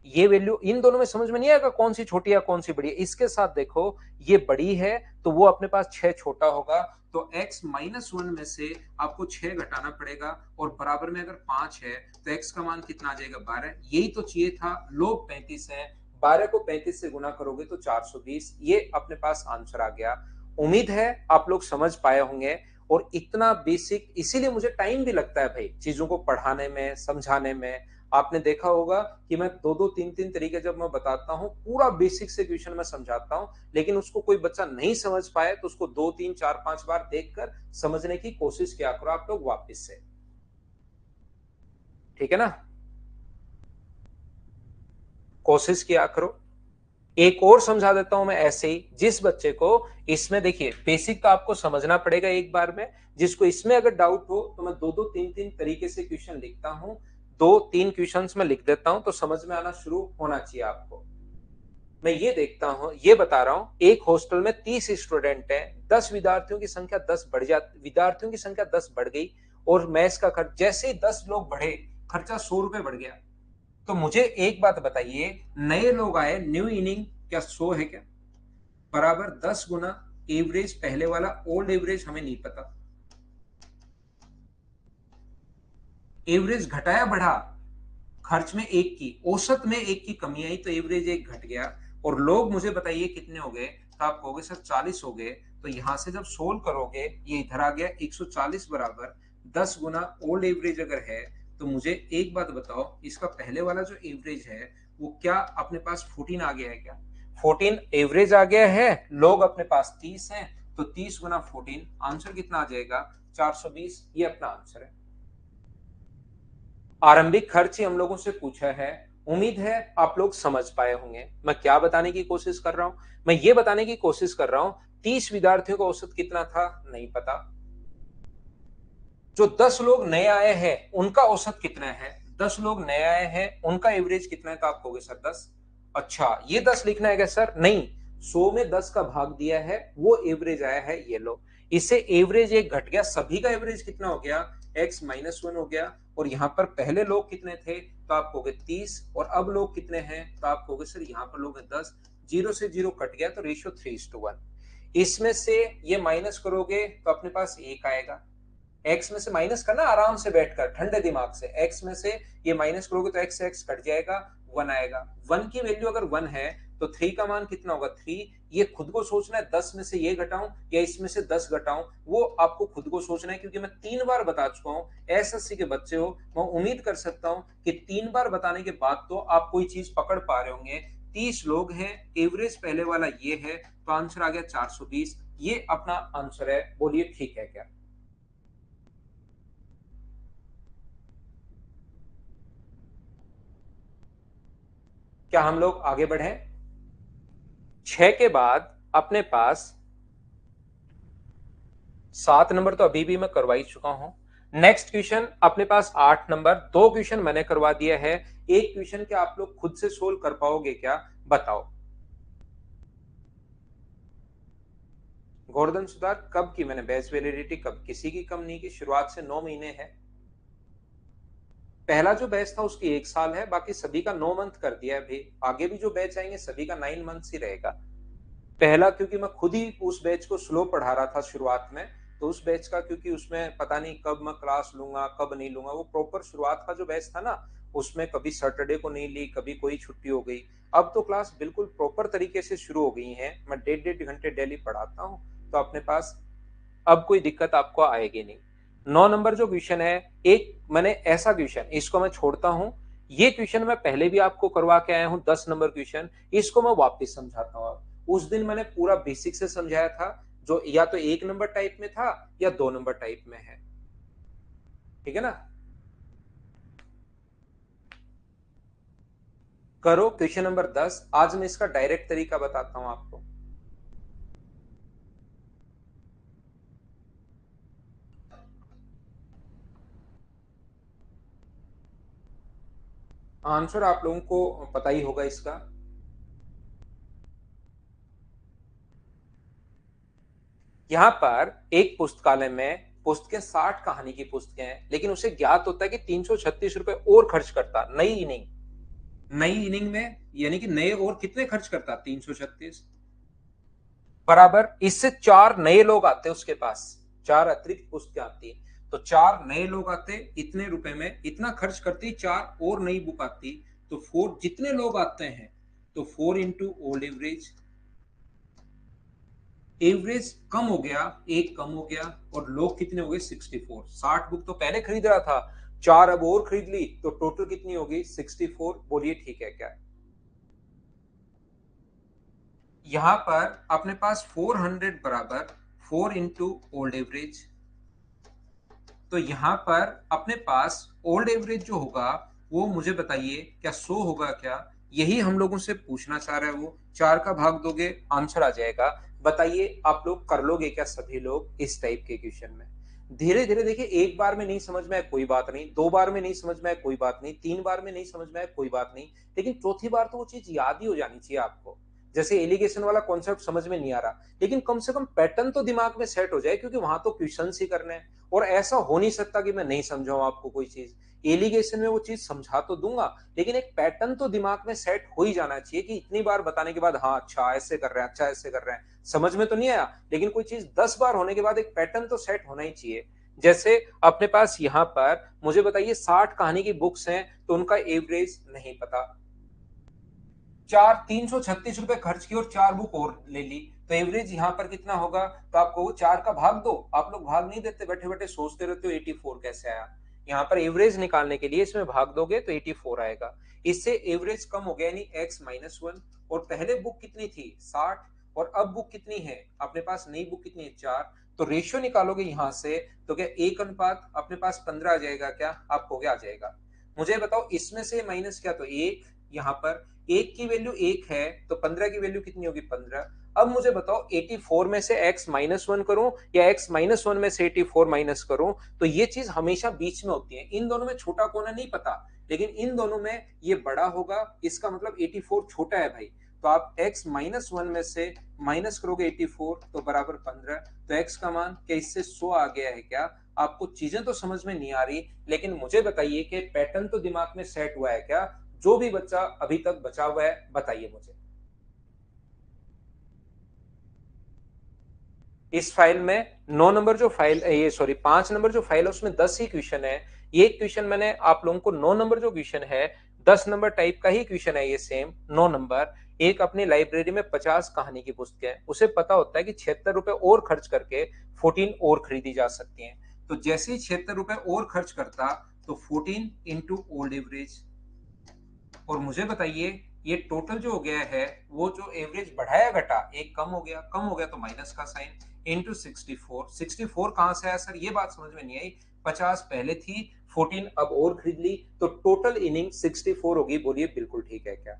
ये वैल्यू इन दोनों में समझ में नहीं आएगा कौन सी छोटी है कौन सी बड़ी है। इसके साथ देखो ये बड़ी है तो वो अपने पास 6 छोटा होगा, तो x -1 में से आपको 6 घटाना पड़ेगा, और बराबर में अगर 5 है तो x का मान कितना आ जाएगा 12। यही तो चाहिए था, लोग 35 है, 12 को 35 से गुना करोगे तो 420, ये अपने पास आंसर आ गया। उम्मीद है आप लोग समझ पाए होंगे, और इतना बेसिक इसीलिए मुझे टाइम भी लगता है भाई चीजों को पढ़ाने में समझाने में। आपने देखा होगा कि मैं दो दो तीन तीन तरीके जब मैं बताता हूं, पूरा बेसिक से क्वेश्चन में समझाता हूं, लेकिन उसको कोई बच्चा नहीं समझ पाए तो उसको 2 3 4 5 बार देखकर समझने की कोशिश किया करो आप लोग वापस से, ठीक है ना? कोशिश किया करो। एक और समझा देता हूं मैं ऐसे ही, जिस बच्चे को इसमें देखिए बेसिक तो आपको समझना पड़ेगा एक बार में, जिसको इसमें अगर डाउट हो तो मैं दो दो तीन तीन तरीके से क्वेश्चन लिखता हूं, 2 3 क्वेश्चंस में लिख देता हूं तो समझ में आना शुरू होना चाहिए आपको। मैं ये देखता हूं, ये बता रहा हूं, एक हॉस्टल में 30 स्टूडेंट हैं, 10 विद्यार्थियों की संख्या 10 बढ़ जाती, विद्यार्थियों की संख्या 10 बढ़ गई, और मेस का खर्च जैसे ही 10 लोग बढ़े खर्चा 100 रुपए बढ़ गया। तो मुझे एक बात बताइए, नए लोग आए, न्यू इनिंग क्या 100 है क्या? बराबर 10 गुना एवरेज पहले वाला, ओल्ड एवरेज हमें नहीं पता, एवरेज घटाया बढ़ा, खर्च में एक की, औसत में एक की कमी आई तो एवरेज एक घट गया, और लोग मुझे बताइए कितने हो गए, तो आप कहोगे सर 40 हो गए, तो यहां से जब सोल्व करोगे ये इधर आ गया 140 बराबर 10 गुना ओल्ड एवरेज अगर है, तो मुझे एक बात बताओ, इसका पहले वाला जो एवरेज है वो क्या अपने पास 14 आ गया है क्या? 14 एवरेज आ गया है, लोग अपने पास 30 हैं, तो 30 गुना 14, आंसर कितना आ जाएगा 420, ये अपना आंसर है। आरंभिक खर्च ही हम लोगों से पूछा है। उम्मीद है आप लोग समझ पाए होंगे मैं क्या बताने की कोशिश कर रहा हूं। मैं ये बताने की कोशिश कर रहा हूं 30 विद्यार्थियों का औसत कितना था नहीं पता, जो 10 लोग नए आए हैं उनका औसत कितना है, 10 लोग नए आए हैं उनका एवरेज कितना है, तो आप कहोगे सर 10। अच्छा ये 10 लिखना है क्या सर? नहीं, 100 में 10 का भाग दिया है, वो एवरेज आया है, ये लो, इससे एवरेज एक घट गया, सभी का एवरेज कितना हो गया x-1 हो गया, और यहां पर पहले लोग कितने थे तो आप कहोगे 30, और अब लोग कितने हैं तो आप कहोगे सर यहाँ पर लोग हैं 10, जीरो से जीरो कट गया तो रेशियो 3:1। इसमें से ये माइनस करोगे तो अपने पास एक आएगा, एक्स में से माइनस करना आराम से बैठकर ठंडे दिमाग से, एक्स में से ये माइनस करोगे तो एक्स एक्स कट जाएगा, 1 आएगा। 1 की वैल्यू अगर 1 है तो 3 का मान कितना होगा 3, ये खुद को सोचना है 10 में से ये घटाऊं या इसमें से 10 घटाऊं, वो आपको खुद को सोचना है, क्योंकि मैं 3 बार बता चुका हूं, एसएससी के बच्चे हो, मैं उम्मीद कर सकता हूं कि 3 बार बताने के बाद तो आप कोई चीज पकड़ पा रहे होंगे। 30 लोग हैं, एवरेज पहले वाला ये है, तो आंसर आ गया 420, ये अपना आंसर है। बोलिए ठीक है क्या? क्या हम लोग आगे बढ़े? 6 के बाद अपने पास 7 नंबर तो अभी भी मैं करवा ही चुका हूं। नेक्स्ट क्वेश्चन अपने पास 8 नंबर, 2 क्वेश्चन मैंने करवा दिया है, एक क्वेश्चन क्या आप लोग खुद से सोल्व कर पाओगे क्या, बताओ। गोवर्धन सुधार कब की मैंने बैच वैलिडिटी, कब किसी की कम नहीं की, शुरुआत से 9 महीने है। पहला जो बैच था उसकी 1 साल है, बाकी सभी का 9 मंथ कर दिया है भाई, आगे भी जो बैच आएंगे सभी का 9 मंथ ही रहेगा। पहला क्योंकि मैं खुद ही उस बैच को स्लो पढ़ा रहा था शुरुआत में, तो उस बैच का क्योंकि उसमें पता नहीं कब मैं क्लास लूंगा कब नहीं लूंगा, वो प्रॉपर शुरुआत का जो बैच था ना, उसमें कभी सैटरडे को नहीं ली, कभी कोई छुट्टी हो गई। अब तो क्लास बिल्कुल प्रॉपर तरीके से शुरू हो गई है, मैं 1.5 1.5 घंटे डेली पढ़ाता हूँ, तो अपने पास अब कोई दिक्कत आपको आएगी नहीं। 9 नंबर जो क्वेश्चन है, एक मैंने ऐसा क्वेश्चन, इसको मैं छोड़ता हूं, ये क्वेश्चन मैं पहले भी आपको करवा के आया हूं, 10 नंबर क्वेश्चन, इसको मैं वापस समझाता हूं। उस दिन मैंने पूरा बेसिक से समझाया था, जो या तो 1 नंबर टाइप में था या 2 नंबर टाइप में है, ठीक है ना? करो क्वेश्चन नंबर 10, आज मैं इसका डायरेक्ट तरीका बताता हूं आपको। आंसर आप लोगों को पता ही होगा इसका। यहाँ पर एक पुस्तकालय में पुस्तकें 60 कहानी की पुस्तकें हैं, लेकिन उसे ज्ञात होता है कि 336 रुपए और खर्च करता, नई नहीं, नई इनिंग में यानी कि नए ओवर कितने खर्च करता, 336 बराबर। इससे चार नए लोग आते उसके पास, चार अतिरिक्त पुस्तकें आती, तो चार नए लोग आते, इतने रुपए में इतना खर्च करती, चार और नई बुक आती, तो फोर जितने लोग आते हैं, तो 4 इंटू ओल्ड एवरेज। एवरेज कम हो गया, एक कम हो गया, और लोग कितने हो गए, 64। 60 बुक तो पहले खरीद रहा था, चार अब और खरीद ली, तो टोटल कितनी होगी, 64। बोलिए ठीक है क्या। यहां पर अपने पास 400 बराबर 4 इंटू ओल्ड एवरेज, तो यहां पर अपने पास ओल्ड एवरेज जो होगा वो मुझे बताइए क्या शो होगा क्या, यही हम लोगों से पूछना चाह रहा है वो। चार का भाग दोगे आंसर आ जाएगा। बताइए आप लोग कर लोगे क्या सभी लोग इस टाइप के क्वेश्चन में। धीरे धीरे देखिए, एक बार में नहीं समझ में आए कोई बात नहीं, दो बार में नहीं समझ में आए कोई बात नहीं, तीन बार में नहीं समझ में आए कोई बात नहीं, लेकिन चौथी बार तो वो चीज याद ही हो जानी चाहिए आपको। जैसे एलिगेशन वाला कॉन्सेप्ट समझ में नहीं आ रहा, लेकिन कम से कम पैटर्न तो दिमाग में सेट हो जाए, क्योंकि वहां तो क्वेश्चन ही करने हैं। और ऐसा हो नहीं सकता कि मैं नहीं समझाऊं आपको कोई चीज, एलिगेशन में वो चीज समझा तो दूंगा, लेकिन एक पैटर्न तो दिमाग में सेट हो ही जाना चाहिए कि इतनी बार बताने के बाद हाँ अच्छा ऐसे कर रहे हैं, अच्छा ऐसे कर रहे हैं, समझ में तो नहीं आया, लेकिन कोई चीज 10 बार होने के बाद एक पैटर्न तो सेट होना ही चाहिए। जैसे अपने पास यहाँ पर मुझे बताइए 60 कहानी की बुक्स हैं, तो उनका एवरेज नहीं पता, चार 336 रुपए खर्च किए और चार बुक और ले ली, तो एवरेज यहां पर कितना होगा, तो आपको वो चार का भाग दो, आप लोग भाग नहीं देते, बैठे बैठे सोचते रहते हो 84 कैसे आया। यहाँ पर एवरेज निकालने के लिए इसमें भाग दोगे तो 84 आएगा। इससे एवरेज कम हो गया, यानी x-1। और पहले बुक कितनी थी, 60, और अब बुक कितनी है अपने पास, नई बुक कितनी है, 4। तो रेशियो निकालोगे यहां से, तो क्या एक अनुपात अपने पास 15 आ जाएगा क्या, आपको क्या आ जाएगा। मुझे बताओ इसमें से माइनस क्या, तो एक, यहाँ पर एक की वैल्यू एक है, तो 15 की वैल्यू कितनी होगी, 15। अब मुझे बताओ 84 में से x-1 करूं या x-1 में से 84 माइनस करूं, तो ये चीज हमेशा बीच में होती है, इन दोनों में छोटा कौन है नहीं पता, लेकिन इन दोनों में ये बड़ा होगा, इसका मतलब 84 छोटा है भाई। तो आप x-1 में से माइनस करोगे 84, तो बराबर 15। तो x का मान क्या इससे 100 आ गया है क्या। आपको चीजें तो समझ में नहीं आ रही, लेकिन मुझे बताइए कि पैटर्न तो दिमाग में सेट हुआ है क्या। जो भी बच्चा अभी तक बचा हुआ है बताइए मुझे। इस फाइल में 9 नंबर जो फाइल, ये सॉरी 5 नंबर जो फाइल है उसमें 10 ही क्वेश्चन है। ये क्वेश्चन मैंने आप लोगों को 9 नंबर जो क्वेश्चन है, 10 नंबर टाइप का ही क्वेश्चन है ये सेम 9 नंबर। एक अपनी लाइब्रेरी में 50 कहानी की पुस्तक है, उसे पता होता है कि 76 रुपए और खर्च करके 14 और खरीदी जा सकती हैं। तो जैसे ही 76 रुपए और खर्च करता, तो 14 इंटू ओल्ड एवरेज। और मुझे बताइए ये टोटल जो हो गया है, वो जो एवरेज बढ़ाया घटा, एक कम हो गया, कम हो गया तो माइनस का साइन, इंटू 64। 64 कहां से आया सर, ये बात समझ में नहीं आई। 50 पहले थी, 14 अब और खरीद ली, तो टोटल इनिंग 64 होगी। बोलिए बिल्कुल ठीक है क्या।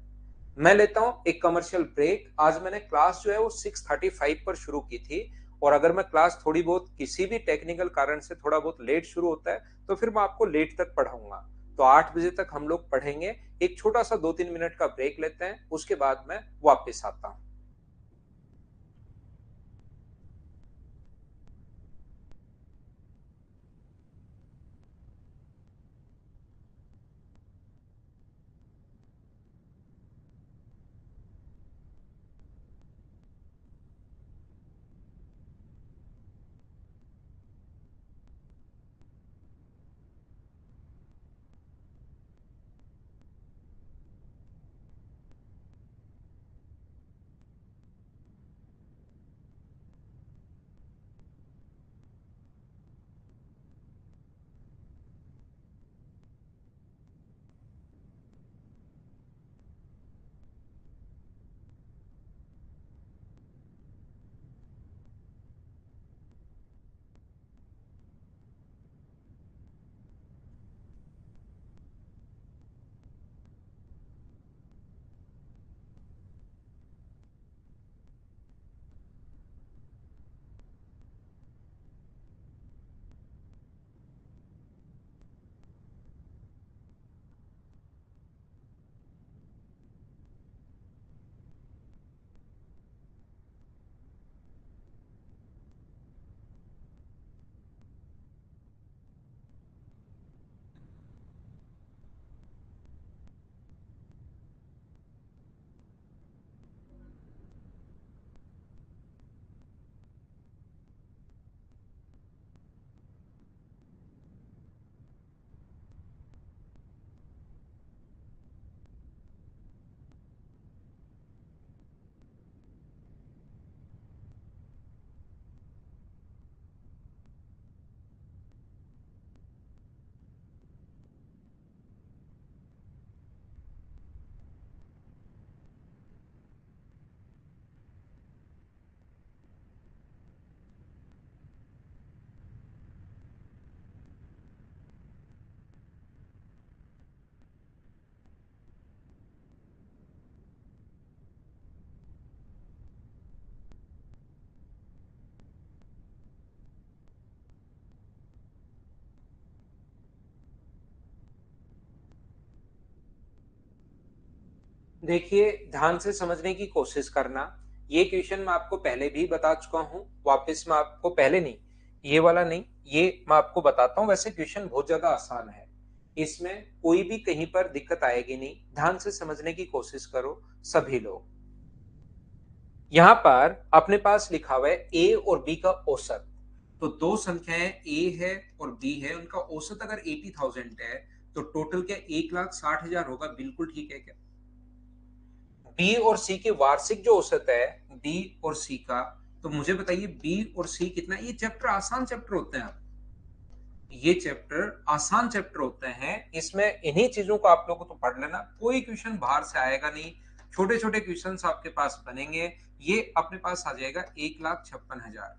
मैं लेता हूं एक कमर्शियल ब्रेक। आज मैंने क्लास जो है वो 6:35 पर शुरू की थी, और अगर मैं क्लास थोड़ी बहुत किसी भी टेक्निकल कारण से थोड़ा बहुत लेट शुरू होता है, तो फिर मैं आपको लेट तक पढ़ाऊंगा। तो 8 बजे तक हम लोग पढ़ेंगे। एक छोटा सा 2-3 मिनट का ब्रेक लेते हैं, उसके बाद मैं वापस आता हूँ। देखिए, ध्यान से समझने की कोशिश करना। ये क्वेश्चन मैं आपको पहले भी बता चुका हूँ। वापस मैं आपको, पहले नहीं, ये वाला नहीं, ये मैं आपको बताता हूँ। वैसे क्वेश्चन बहुत ज्यादा आसान है, इसमें कोई भी कहीं पर दिक्कत आएगी नहीं। ध्यान से समझने की कोशिश करो सभी लोग। यहाँ पर अपने पास लिखा हुआ है ए और बी का औसत। तो दो संख्याएं ए है और बी है, उनका औसत अगर 80,000 है, तो टोटल क्या 1,60,000 होगा? बिल्कुल ठीक है क्या? बी और सी के वार्षिक जो औसत है, बी और सी का, तो मुझे बताइए बी और सी कितना है? ये चैप्टर आसान चैप्टर होते हैं। ये चैप्टर आसान चैप्टर होते हैं, इसमें इन्हीं चीजों को आप लोगों को तो पढ़ लेना। कोई क्वेश्चन बाहर से आएगा नहीं, छोटे छोटे क्वेश्चन आपके पास बनेंगे। ये अपने पास आ जाएगा 1,56,000।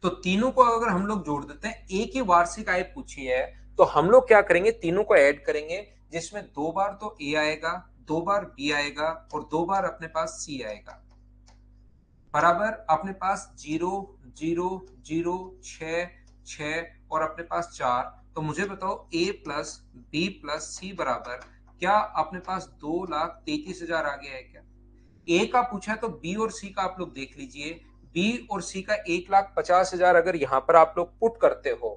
तो तीनों को अगर हम लोग जोड़ देते हैं, एक ही वार्षिक आय पूछी है, तो हम लोग क्या करेंगे, तीनों को ऐड करेंगे, जिसमें दो बार तो ए आएगा, दो बार बी आएगा और दो बार अपने पास सी आएगा। बराबर अपने पास 0 0 0 6 6 और अपने पास 4। तो मुझे बताओ ए प्लस बी प्लस सी बराबर क्या अपने पास 2,33,000 आ गया है क्या? ए का पूछा है तो बी और सी का आप लोग देख लीजिए। बी और सी का 1,50,000 अगर यहां पर आप लोग पुट करते हो,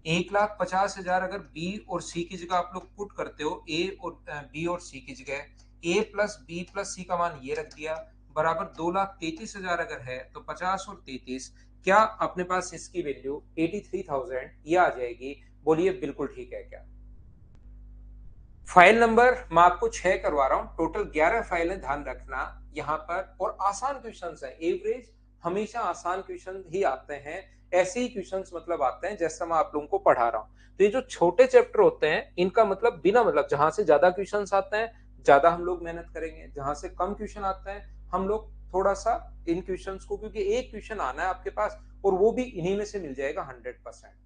1,50,000 अगर बी और सी की जगह आप लोग पुट करते हो, ए और बी और सी की जगह ए प्लस बी प्लस सी का मान ये रख दिया, बराबर 2,33,000 अगर है तो 50 और 33, क्या अपने पास इसकी वैल्यू 83,000 ये आ जाएगी? बोलिए बिल्कुल ठीक है क्या? फाइल नंबर मैं आपको 6 करवा रहा हूं, टोटल 11 फाइल है, ध्यान रखना यहां पर। और आसान क्वेश्चन है, एवरेज हमेशा आसान क्वेश्चन ही आते हैं। ऐसे ही क्वेश्चंस मतलब आते हैं जैसा मैं आप लोगों को पढ़ा रहा हूं। तो ये जो छोटे चैप्टर होते हैं, इनका मतलब बिना मतलब, जहां से ज्यादा क्वेश्चंस आते हैं ज्यादा हम लोग मेहनत करेंगे, जहां से कम क्वेश्चन आते हैं हम लोग थोड़ा सा इन क्वेश्चंस को, क्योंकि एक क्वेश्चन आना है आपके पास और वो भी इन्हीं में से मिल जाएगा 100%।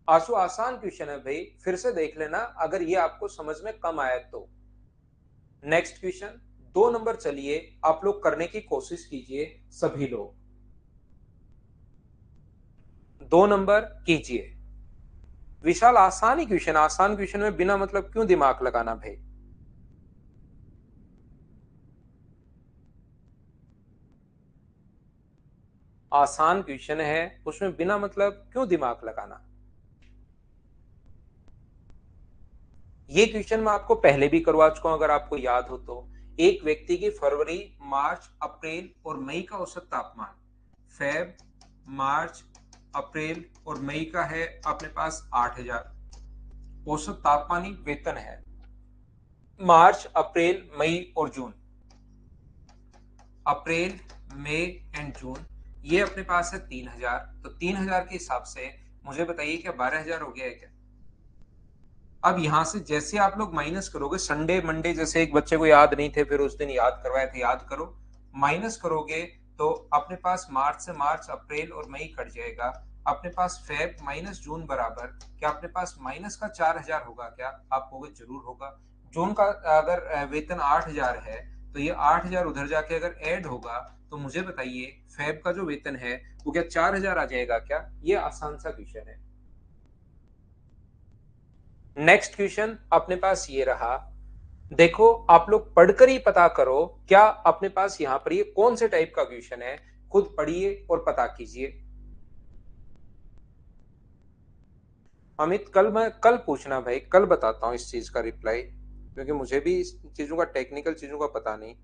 आंसू आसान क्वेश्चन है भाई, फिर से देख लेना अगर ये आपको समझ में कम आया तो। नेक्स्ट क्वेश्चन 2 नंबर, चलिए आप लोग करने की कोशिश कीजिए सभी लोग। 2 नंबर कीजिए। विशाल आसान ही क्वेश्चन, आसान क्वेश्चन में बिना मतलब क्यों दिमाग लगाना भाई? आसान क्वेश्चन है, उसमें बिना मतलब क्यों दिमाग लगाना? ये क्वेश्चन मैं आपको पहले भी करवा चुका हूं, अगर आपको याद हो तो। एक व्यक्ति की फरवरी, मार्च, अप्रैल और मई का औसत तापमान, फेब, मार्च, अप्रैल और मई का है अपने पास 8,000। औसत तापमान ही वेतन है। मार्च, अप्रैल, मई और जून, अप्रैल, मई एंड जून, ये अपने पास है 3,000। तो 3,000 के हिसाब से मुझे बताइए क्या 12,000 हो गया है क्या? अब यहां से जैसे आप लोग माइनस करोगे, संडे मंडे जैसे एक बच्चे को याद नहीं थे, फिर उस दिन याद करवाए थे, याद करो, माइनस करोगे तो अपने पास मार्च से मार्च, अप्रैल और मई कट जाएगा। अपने पास फेब माइनस जून बराबर क्या अपने पास माइनस का 4,000 होगा क्या? आप कहोगे जरूर होगा। जून का अगर वेतन 8,000 है, तो ये 8,000 उधर जाके अगर ऐड होगा, तो मुझे बताइए फेब का जो वेतन है वो क्या 4,000 आ जाएगा क्या? ये आसान सा क्वेश्चन है। नेक्स्ट क्वेश्चन अपने पास ये रहा। देखो आप लोग पढ़कर ही पता करो क्या अपने पास यहां पर ये कौन से टाइप का क्वेश्चन है, खुद पढ़िए और पता कीजिए। अमित, कल पूछना भाई, कल बताता हूं इस चीज का रिप्लाई, क्योंकि मुझे भी इस चीजों का, टेक्निकल चीजों का पता नहीं।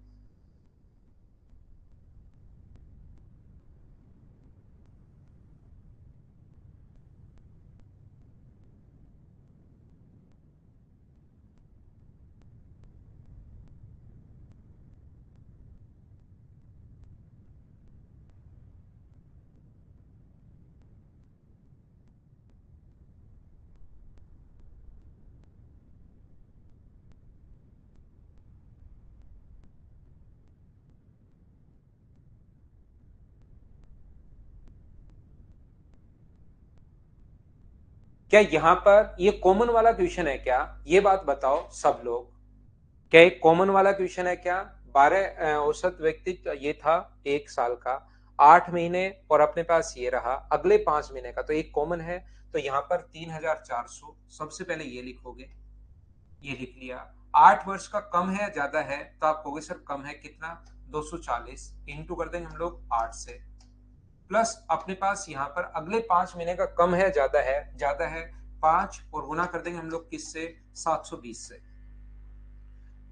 क्या यहाँ पर ये कॉमन वाला क्वेश्चन है क्या? ये बात बताओ सब लोग, क्या एक कॉमन वाला क्वेश्चन है क्या? 12 औसत व्यक्ति ये था 1 साल का, 8 महीने और अपने पास ये रहा अगले 5 महीने का, तो एक कॉमन है। तो यहाँ पर 3,400 सबसे पहले ये लिखोगे। ये लिख लिया। 8 वर्ष का कम है या ज्यादा है, तो आप कहोगे सर कम है कितना, 240, इंटू कर देंगे हम लोग 8 से, प्लस अपने पास यहाँ पर अगले 5 महीने का कम है ज्यादा है 5, और गुना कर देंगे हम लोग किससे, 720 से।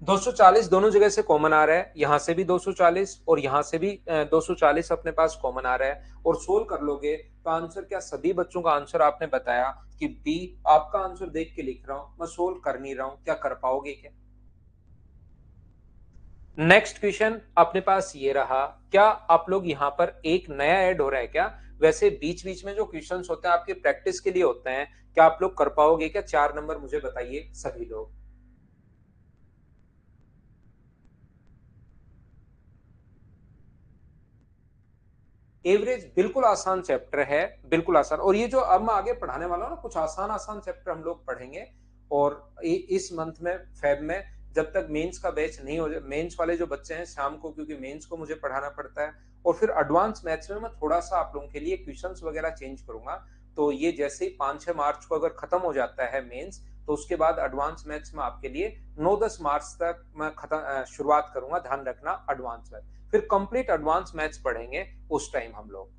240 दोनों जगह से कॉमन आ रहा है, यहां से भी 240 और यहां से भी 240 अपने पास कॉमन आ रहा है, और सोल्व कर लोगे तो आंसर क्या, सभी बच्चों का आंसर आपने बताया कि बी। आपका आंसर देख के लिख रहा हूं, मैं सोल्व कर नहीं रहा हूं, क्या कर पाओगे क्या? नेक्स्ट क्वेश्चन अपने पास ये रहा, क्या आप लोग यहाँ पर एक नया ऐड हो रहा है क्या? वैसे बीच बीच में जो क्वेश्चंस होते हैं आपके प्रैक्टिस के लिए होते हैं, क्या आप लोग कर पाओगे क्या? 4 नंबर मुझे बताइए सभी लोग। एवरेज बिल्कुल आसान चैप्टर है, बिल्कुल आसान। और ये जो अब मैं आगे पढ़ाने वाला हूँ ना, कुछ आसान आसान चैप्टर हम लोग पढ़ेंगे। और इस मंथ में, फेब में, जब तक मेंस का बैच नहीं हो जाए, मेंस वाले जो बच्चे हैं शाम को, क्योंकि मेंस को मुझे पढ़ाना पड़ता है, और फिर एडवांस मैथ्स में मैं थोड़ा सा आप लोगों के लिए क्वेश्चंस वगैरह चेंज करूंगा। तो ये जैसे ही 5-6 मार्च को अगर खत्म हो जाता है मेंस, तो उसके बाद एडवांस मैथ्स में आपके लिए 9-10 मार्च तक मैं खत्म शुरुआत करूंगा, ध्यान रखना, एडवांस मैथ्स। फिर कंप्लीट एडवांस मैथ्स पढ़ेंगे उस टाइम हम लोग।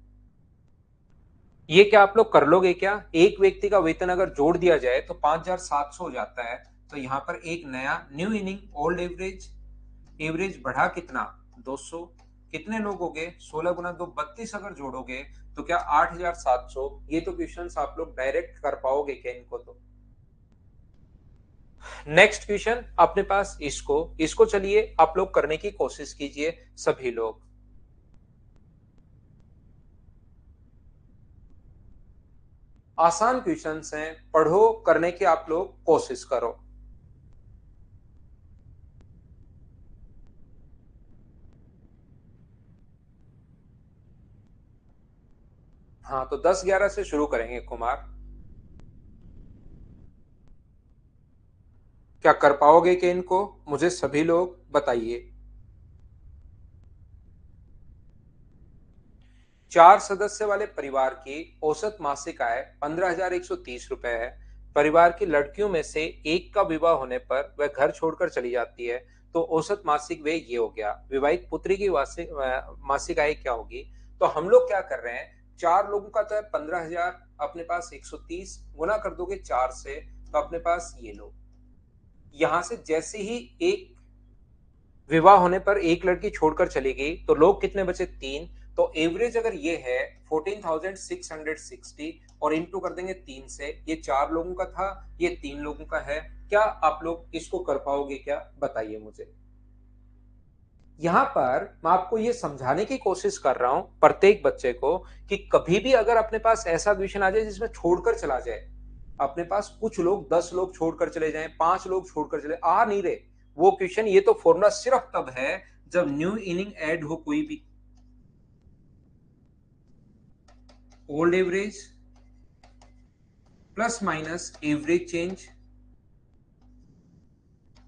ये क्या आप लोग कर लोगे क्या? एक व्यक्ति का वेतन अगर जोड़ दिया जाए तो 5,700 हो जाता है। तो यहां पर एक नया new inning old average, average बढ़ा कितना, 200। कितने लोग हो गए, 16 × 2 32, अगर जोड़ोगे तो क्या 8,700। ये तो क्वेश्चन आप लोग डायरेक्ट कर पाओगे क्या इनको? तो नेक्स्ट क्वेश्चन अपने पास, इसको इसको चलिए आप लोग करने की कोशिश कीजिए सभी लोग। आसान क्वेश्चंस हैं, पढ़ो, करने की आप लोग कोशिश करो। हाँ, तो 10-11 से शुरू करेंगे कुमार। क्या कर पाओगे कि इनको, मुझे सभी लोग बताइए। 4 सदस्य वाले परिवार की औसत मासिक आय 15,130 रुपए है। परिवार की लड़कियों में से एक का विवाह होने पर वह घर छोड़कर चली जाती है, तो औसत मासिक व्यय ये हो गया। विवाहित पुत्री की मासिक आय क्या होगी? तो हम लोग क्या कर रहे हैं, 4 लोगों का तो है 15,000, अपने पास 130, गुना कर दोगे 4 से, तो अपने पास ये लो। यहां से जैसे ही एक विवाह होने पर एक लड़की छोड़कर चली गई, तो लोग कितने बचे, 3। तो एवरेज अगर ये है 14,660, और इंटू कर देंगे 3 से। ये 4 लोगों का था, ये 3 लोगों का है। क्या आप लोग इसको कर पाओगे क्या, बताइए मुझे। यहाँ पर मैं आपको ये समझाने की कोशिश कर रहा हूं प्रत्येक बच्चे को, कि कभी भी अगर अपने पास ऐसा क्वेश्चन आ जाए जिसमें छोड़कर चला जाए, अपने पास कुछ लोग 10 लोग छोड़कर चले जाएं, 5 लोग छोड़कर चले आ नहीं रहे, वो क्वेश्चन, ये तो फॉर्मूला सिर्फ तब है जब न्यू इनिंग ऐड हो कोई भी। Old average plus minus average change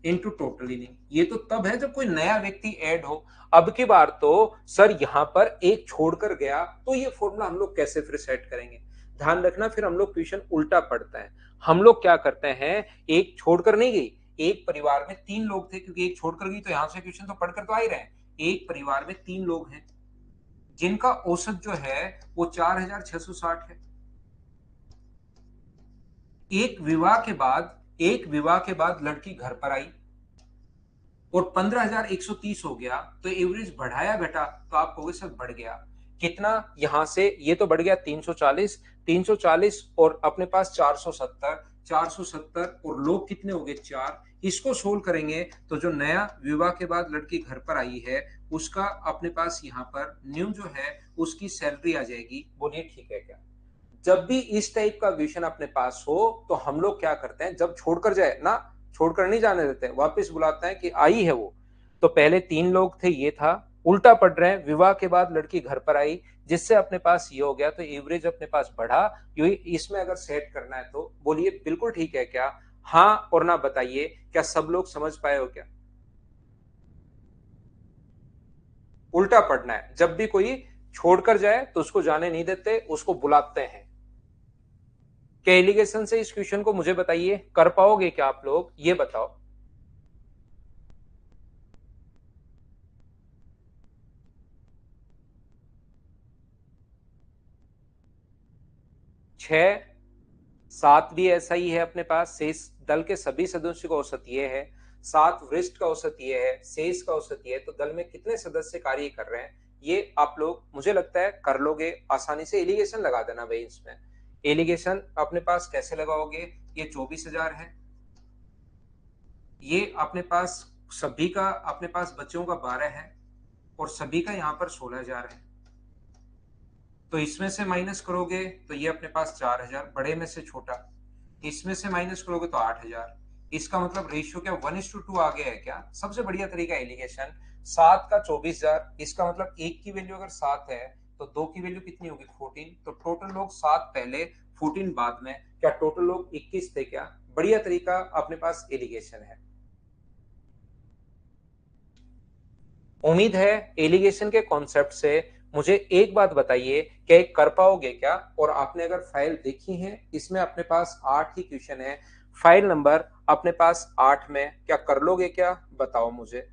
into total inning, ये तो तब है जब कोई नया व्यक्ति ऐड हो। अब की बार तो सर यहां पर एक छोड़कर गया, तो ये फॉर्मूला हम लोग कैसे फिर सेट करेंगे? ध्यान रखना, फिर हम लोग क्वेश्चन उल्टा पढ़ते हैं। हम लोग क्या करते हैं, एक छोड़कर नहीं गई, एक परिवार में 3 लोग थे, क्योंकि एक छोड़कर गई तो यहां से क्वेश्चन तो पढ़कर तो आ ही रहे हैं। एक परिवार में 3 लोग हैं जिनका औसत जो है वो 4,660 है। एक विवाह के बाद लड़की घर पर आई और 15,130 हो गया, तो एवरेज बढ़ाया घटा, तो आप कहोगे सर बढ़ गया कितना, यहां से ये तो बढ़ गया 340, 340 और अपने पास 470, 470 और लोग कितने हो गए, 4। इसको सोल्व करेंगे तो जो नया विवाह के बाद लड़की घर पर आई है, उसका अपने पास यहाँ पर न्यू जो है उसकी सैलरी आ जाएगी। बोलिए ठीक है क्या? जब भी इस टाइप का क्वेश्चन अपने पास हो, तो हम लोग क्या करते हैं, जब छोड़कर जाए ना, छोड़कर नहीं जाने देते, वापस बुलाते हैं कि आई है वो। तो पहले 3 लोग थे, ये था, उल्टा पड़ रहे हैं, विवाह के बाद लड़की घर पर आई, जिससे अपने पास ये हो गया, तो एवरेज अपने पास बढ़ा। ये इसमें अगर सेट करना है तो बोलिए बिल्कुल ठीक है क्या? हाँ और ना बताइए, क्या सब लोग समझ पाए हो क्या? उल्टा पढ़ना है, जब भी कोई छोड़कर जाए तो उसको जाने नहीं देते, उसको बुलाते हैं। क्या एलिगेशन से इस क्वेश्चन को मुझे बताइए, कर पाओगे क्या आप लोग, ये बताओ। छह, सात भी ऐसा ही है अपने पास, शेष दल के सभी सदस्यों का औसत ये है, सात वरिष्ठ का औसत ये है, शेष का औसत ये है, तो दल में कितने सदस्य कार्य कर रहे हैं ये आप लोग मुझे लगता है कर लोगे आसानी से। एलिगेशन लगा देना भाई इसमें। एलिगेशन अपने पास कैसे लगाओगे, ये 24,000 है, ये अपने पास सभी का अपने पास बच्चों का 12 है, और सभी का यहाँ पर 16,000 है, तो इसमें से माइनस करोगे तो ये अपने पास 4,000, बड़े में से छोटा, इसमें से माइनस करोगे तो 8,000। इसका मतलब रेशियो क्या 1:2 आ गया है क्या? सबसे बढ़िया तरीका एलिगेशन। 7 का 24,000, इसका मतलब एक की वैल्यू अगर 7 है तो दो की वैल्यू कितनी होगी 14, तो टोटल लोग 7 पहले 14 बाद में, क्या टोटल लोग 21 थे क्या? बढ़िया तरीका अपने पास एलिगेशन है। उम्मीद है एलिगेशन के कॉन्सेप्ट से मुझे एक बात बताइए, क्या एक कर पाओगे क्या? और आपने अगर फाइल देखी है, इसमें अपने पास 8 ही क्वेश्चन है, फाइल नंबर अपने पास 8 में, क्या कर लोगे क्या? बताओ मुझे।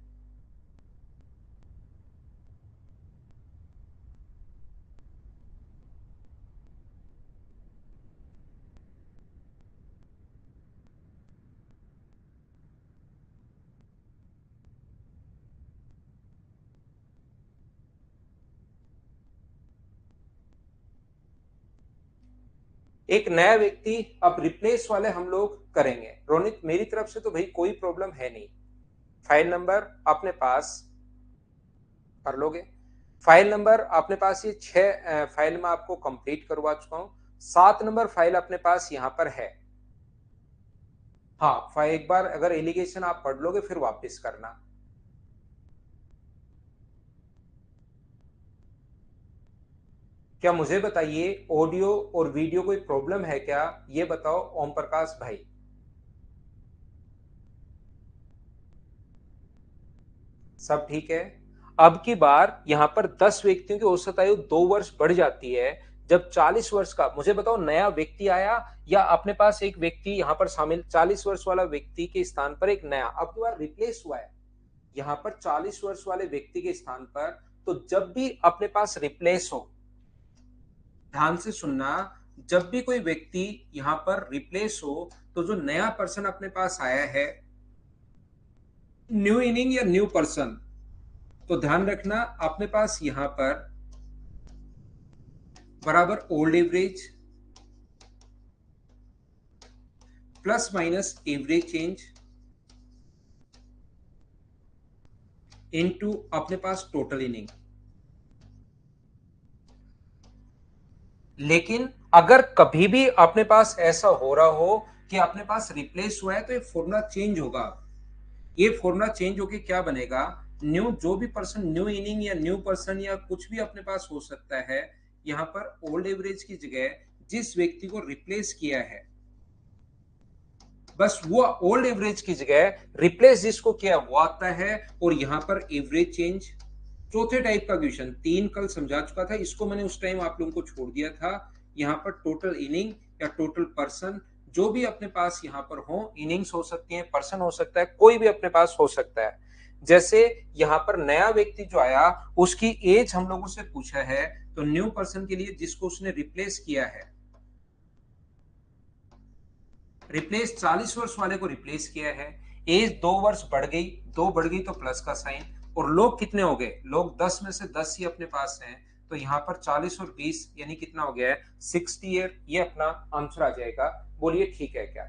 एक नया व्यक्ति अब रिप्लेस वाले हम लोग करेंगे। रोनित, मेरी तरफ से तो भाई कोई प्रॉब्लम है नहीं। फाइल नंबर अपने पास कर लोगे। फाइल नंबर अपने पास ये 6 फाइल में आपको कंप्लीट करवा चुका हूं। 7 नंबर फाइल अपने पास यहां पर है। हाँ, फाइल एक बार अगर एलिगेशन आप पढ़ लोगे फिर वापस करना। क्या मुझे बताइए, ऑडियो और वीडियो कोई प्रॉब्लम है क्या? ये बताओ ओम प्रकाश भाई। सब ठीक है। अब की बार यहाँ पर 10 व्यक्तियों की औसत आयु 2 वर्ष बढ़ जाती है। जब 40 वर्ष का मुझे बताओ नया व्यक्ति आया, या अपने पास एक व्यक्ति यहाँ पर शामिल, 40 वर्ष वाला व्यक्ति के स्थान पर एक नया अब की बार रिप्लेस हुआ है यहाँ पर 40 वर्ष वाले व्यक्ति के स्थान पर। तो जब भी अपने पास रिप्लेस हो, ध्यान से सुनना, जब भी कोई व्यक्ति यहाँ पर रिप्लेस हो, तो जो नया पर्सन अपने पास आया है, न्यू इनिंग या न्यू पर्सन, तो ध्यान रखना अपने पास यहां पर बराबर old average plus minus average change into अपने पास टोटल इनिंग। लेकिन अगर कभी भी अपने पास ऐसा हो रहा हो कि अपने पास रिप्लेस हुआ है, तो ये फॉर्मूला चेंज होगा। ये फॉर्मूला चेंज होके क्या बनेगा, न्यू जो भी पर्सन न्यू इनिंग या न्यू पर्सन या कुछ भी अपने पास हो सकता है, यहां पर ओल्ड एवरेज की जगह जिस व्यक्ति को रिप्लेस किया है, बस वो ओल्ड एवरेज की जगह रिप्लेस जिसको किया वो आता है, और यहां पर एवरेज चेंज। चौथे टाइप का क्वेश्चन 3 कल समझा चुका था, इसको मैंने उस टाइम आप लोगों को छोड़ दिया था। यहाँ पर टोटल इनिंग या टोटल पर्सन जो भी अपने पास यहाँ पर हो, इनिंग्स हो सकती है, पर्सन हो सकता है, कोई भी अपने पास हो सकता है। जैसे यहाँ पर नया व्यक्ति जो आया उसकी एज हम लोगों से पूछा है, तो न्यू पर्सन के लिए जिसको उसने रिप्लेस किया है, रिप्लेस 40 वर्ष वाले को रिप्लेस किया है, एज 2 वर्ष बढ़ गई, 2 बढ़ गई तो प्लस का साइन, और लोग कितने हो गए, लोग 10 में से 10 ही अपने पास हैं, तो यहाँ पर 40 और 20 यानी कितना हो गया है 60 ईयर, ये अपना आंसर आ जाएगा। बोलिए ठीक है क्या?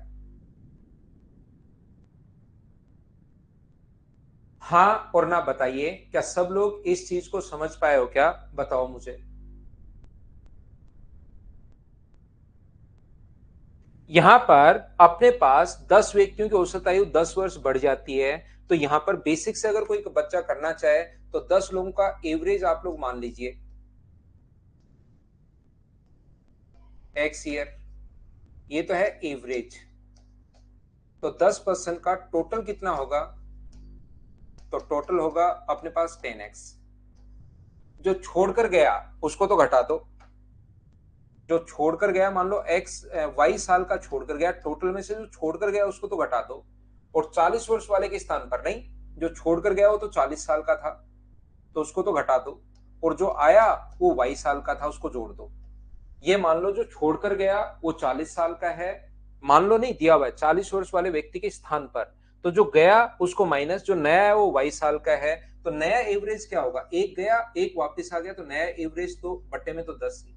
हाँ और ना बताइए, क्या सब लोग इस चीज को समझ पाए हो क्या? बताओ मुझे। यहाँ पर अपने पास 10 व्यक्तियों की औसत आयु 10 वर्ष बढ़ जाती है, तो यहाँ पर बेसिक से अगर कोई बच्चा करना चाहे तो 10 लोगों का एवरेज आप लोग मान लीजिए एक्स ईयर, ये तो है एवरेज। तो 10% का टोटल कितना होगा, तो टोटल होगा अपने पास 10x। जो छोड़कर गया उसको तो घटा दो, जो छोड़कर गया, मान लो एक्स वाई साल का छोड़कर गया, टोटल में से जो छोड़कर गया उसको तो घटा दो, और 40 वर्ष वाले के स्थान पर नहीं, जो छोड़कर गया वो तो 40 साल का था तो उसको तो घटा दो, और जो आया वो वाई साल का था उसको जोड़ दो। ये मान लो जो छोड़कर गया वो 40 साल का है, मान लो नहीं दिया हुआ है 40 वर्ष वाले व्यक्ति के स्थान पर, तो जो गया उसको माइनस, जो नया है वो 22 साल का है, तो नया एवरेज क्या होगा, एक गया एक वापस आ गया, तो नया एवरेज तो बट्टे में तो 10 ही।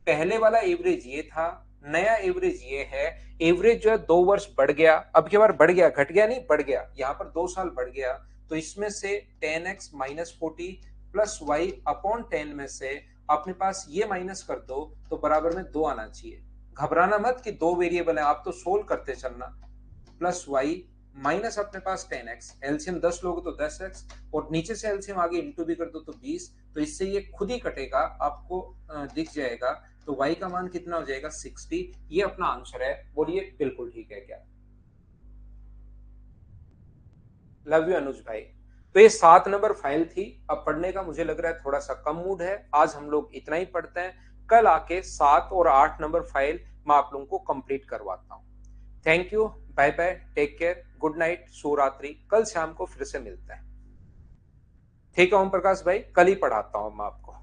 पहले वाला एवरेज ये था, नया एवरेज ये है। एवरेज जो है 2 वर्ष बढ़ गया, अब की बार बढ़ गया, घट गया नहीं, बढ़ गया, यहाँ पर 2 साल बढ़ गया, तो इसमें से 10x minus 40 plus Y upon 10 में से अपने पास ये माइनस कर दो तो बराबर में 2 आना चाहिए। घबराना मत कि 2 वेरिएबल है, आप तो सोल्व करते चलना। प्लस वाई माइनस अपने पास 10x, एलसीएम 10 लोगे तो 10x, और नीचे से एलसीएम आगे इंटू भी कर दो तो 20, तो इससे ये खुद ही कटेगा, आपको दिख जाएगा। तो y का मान कितना हो जाएगा 60। ये अपना आंसर है, बोलिए बिल्कुल ठीक है क्या? लव यू अनुज भाई। तो ये 7 नंबर फाइल थी। अब पढ़ने का मुझे लग रहा है थोड़ा सा कम मूड है, आज हम लोग इतना ही पढ़ते हैं। कल आके 7 और 8 नंबर फाइल मैं आप लोगों को कंप्लीट करवाता हूँ। Thank you, bye bye, take care, good night, शुभ रात्रि। कल शाम को फिर से मिलते हैं। ठीक है ओम प्रकाश भाई, कल ही पढ़ाता हूँ मैं आपको।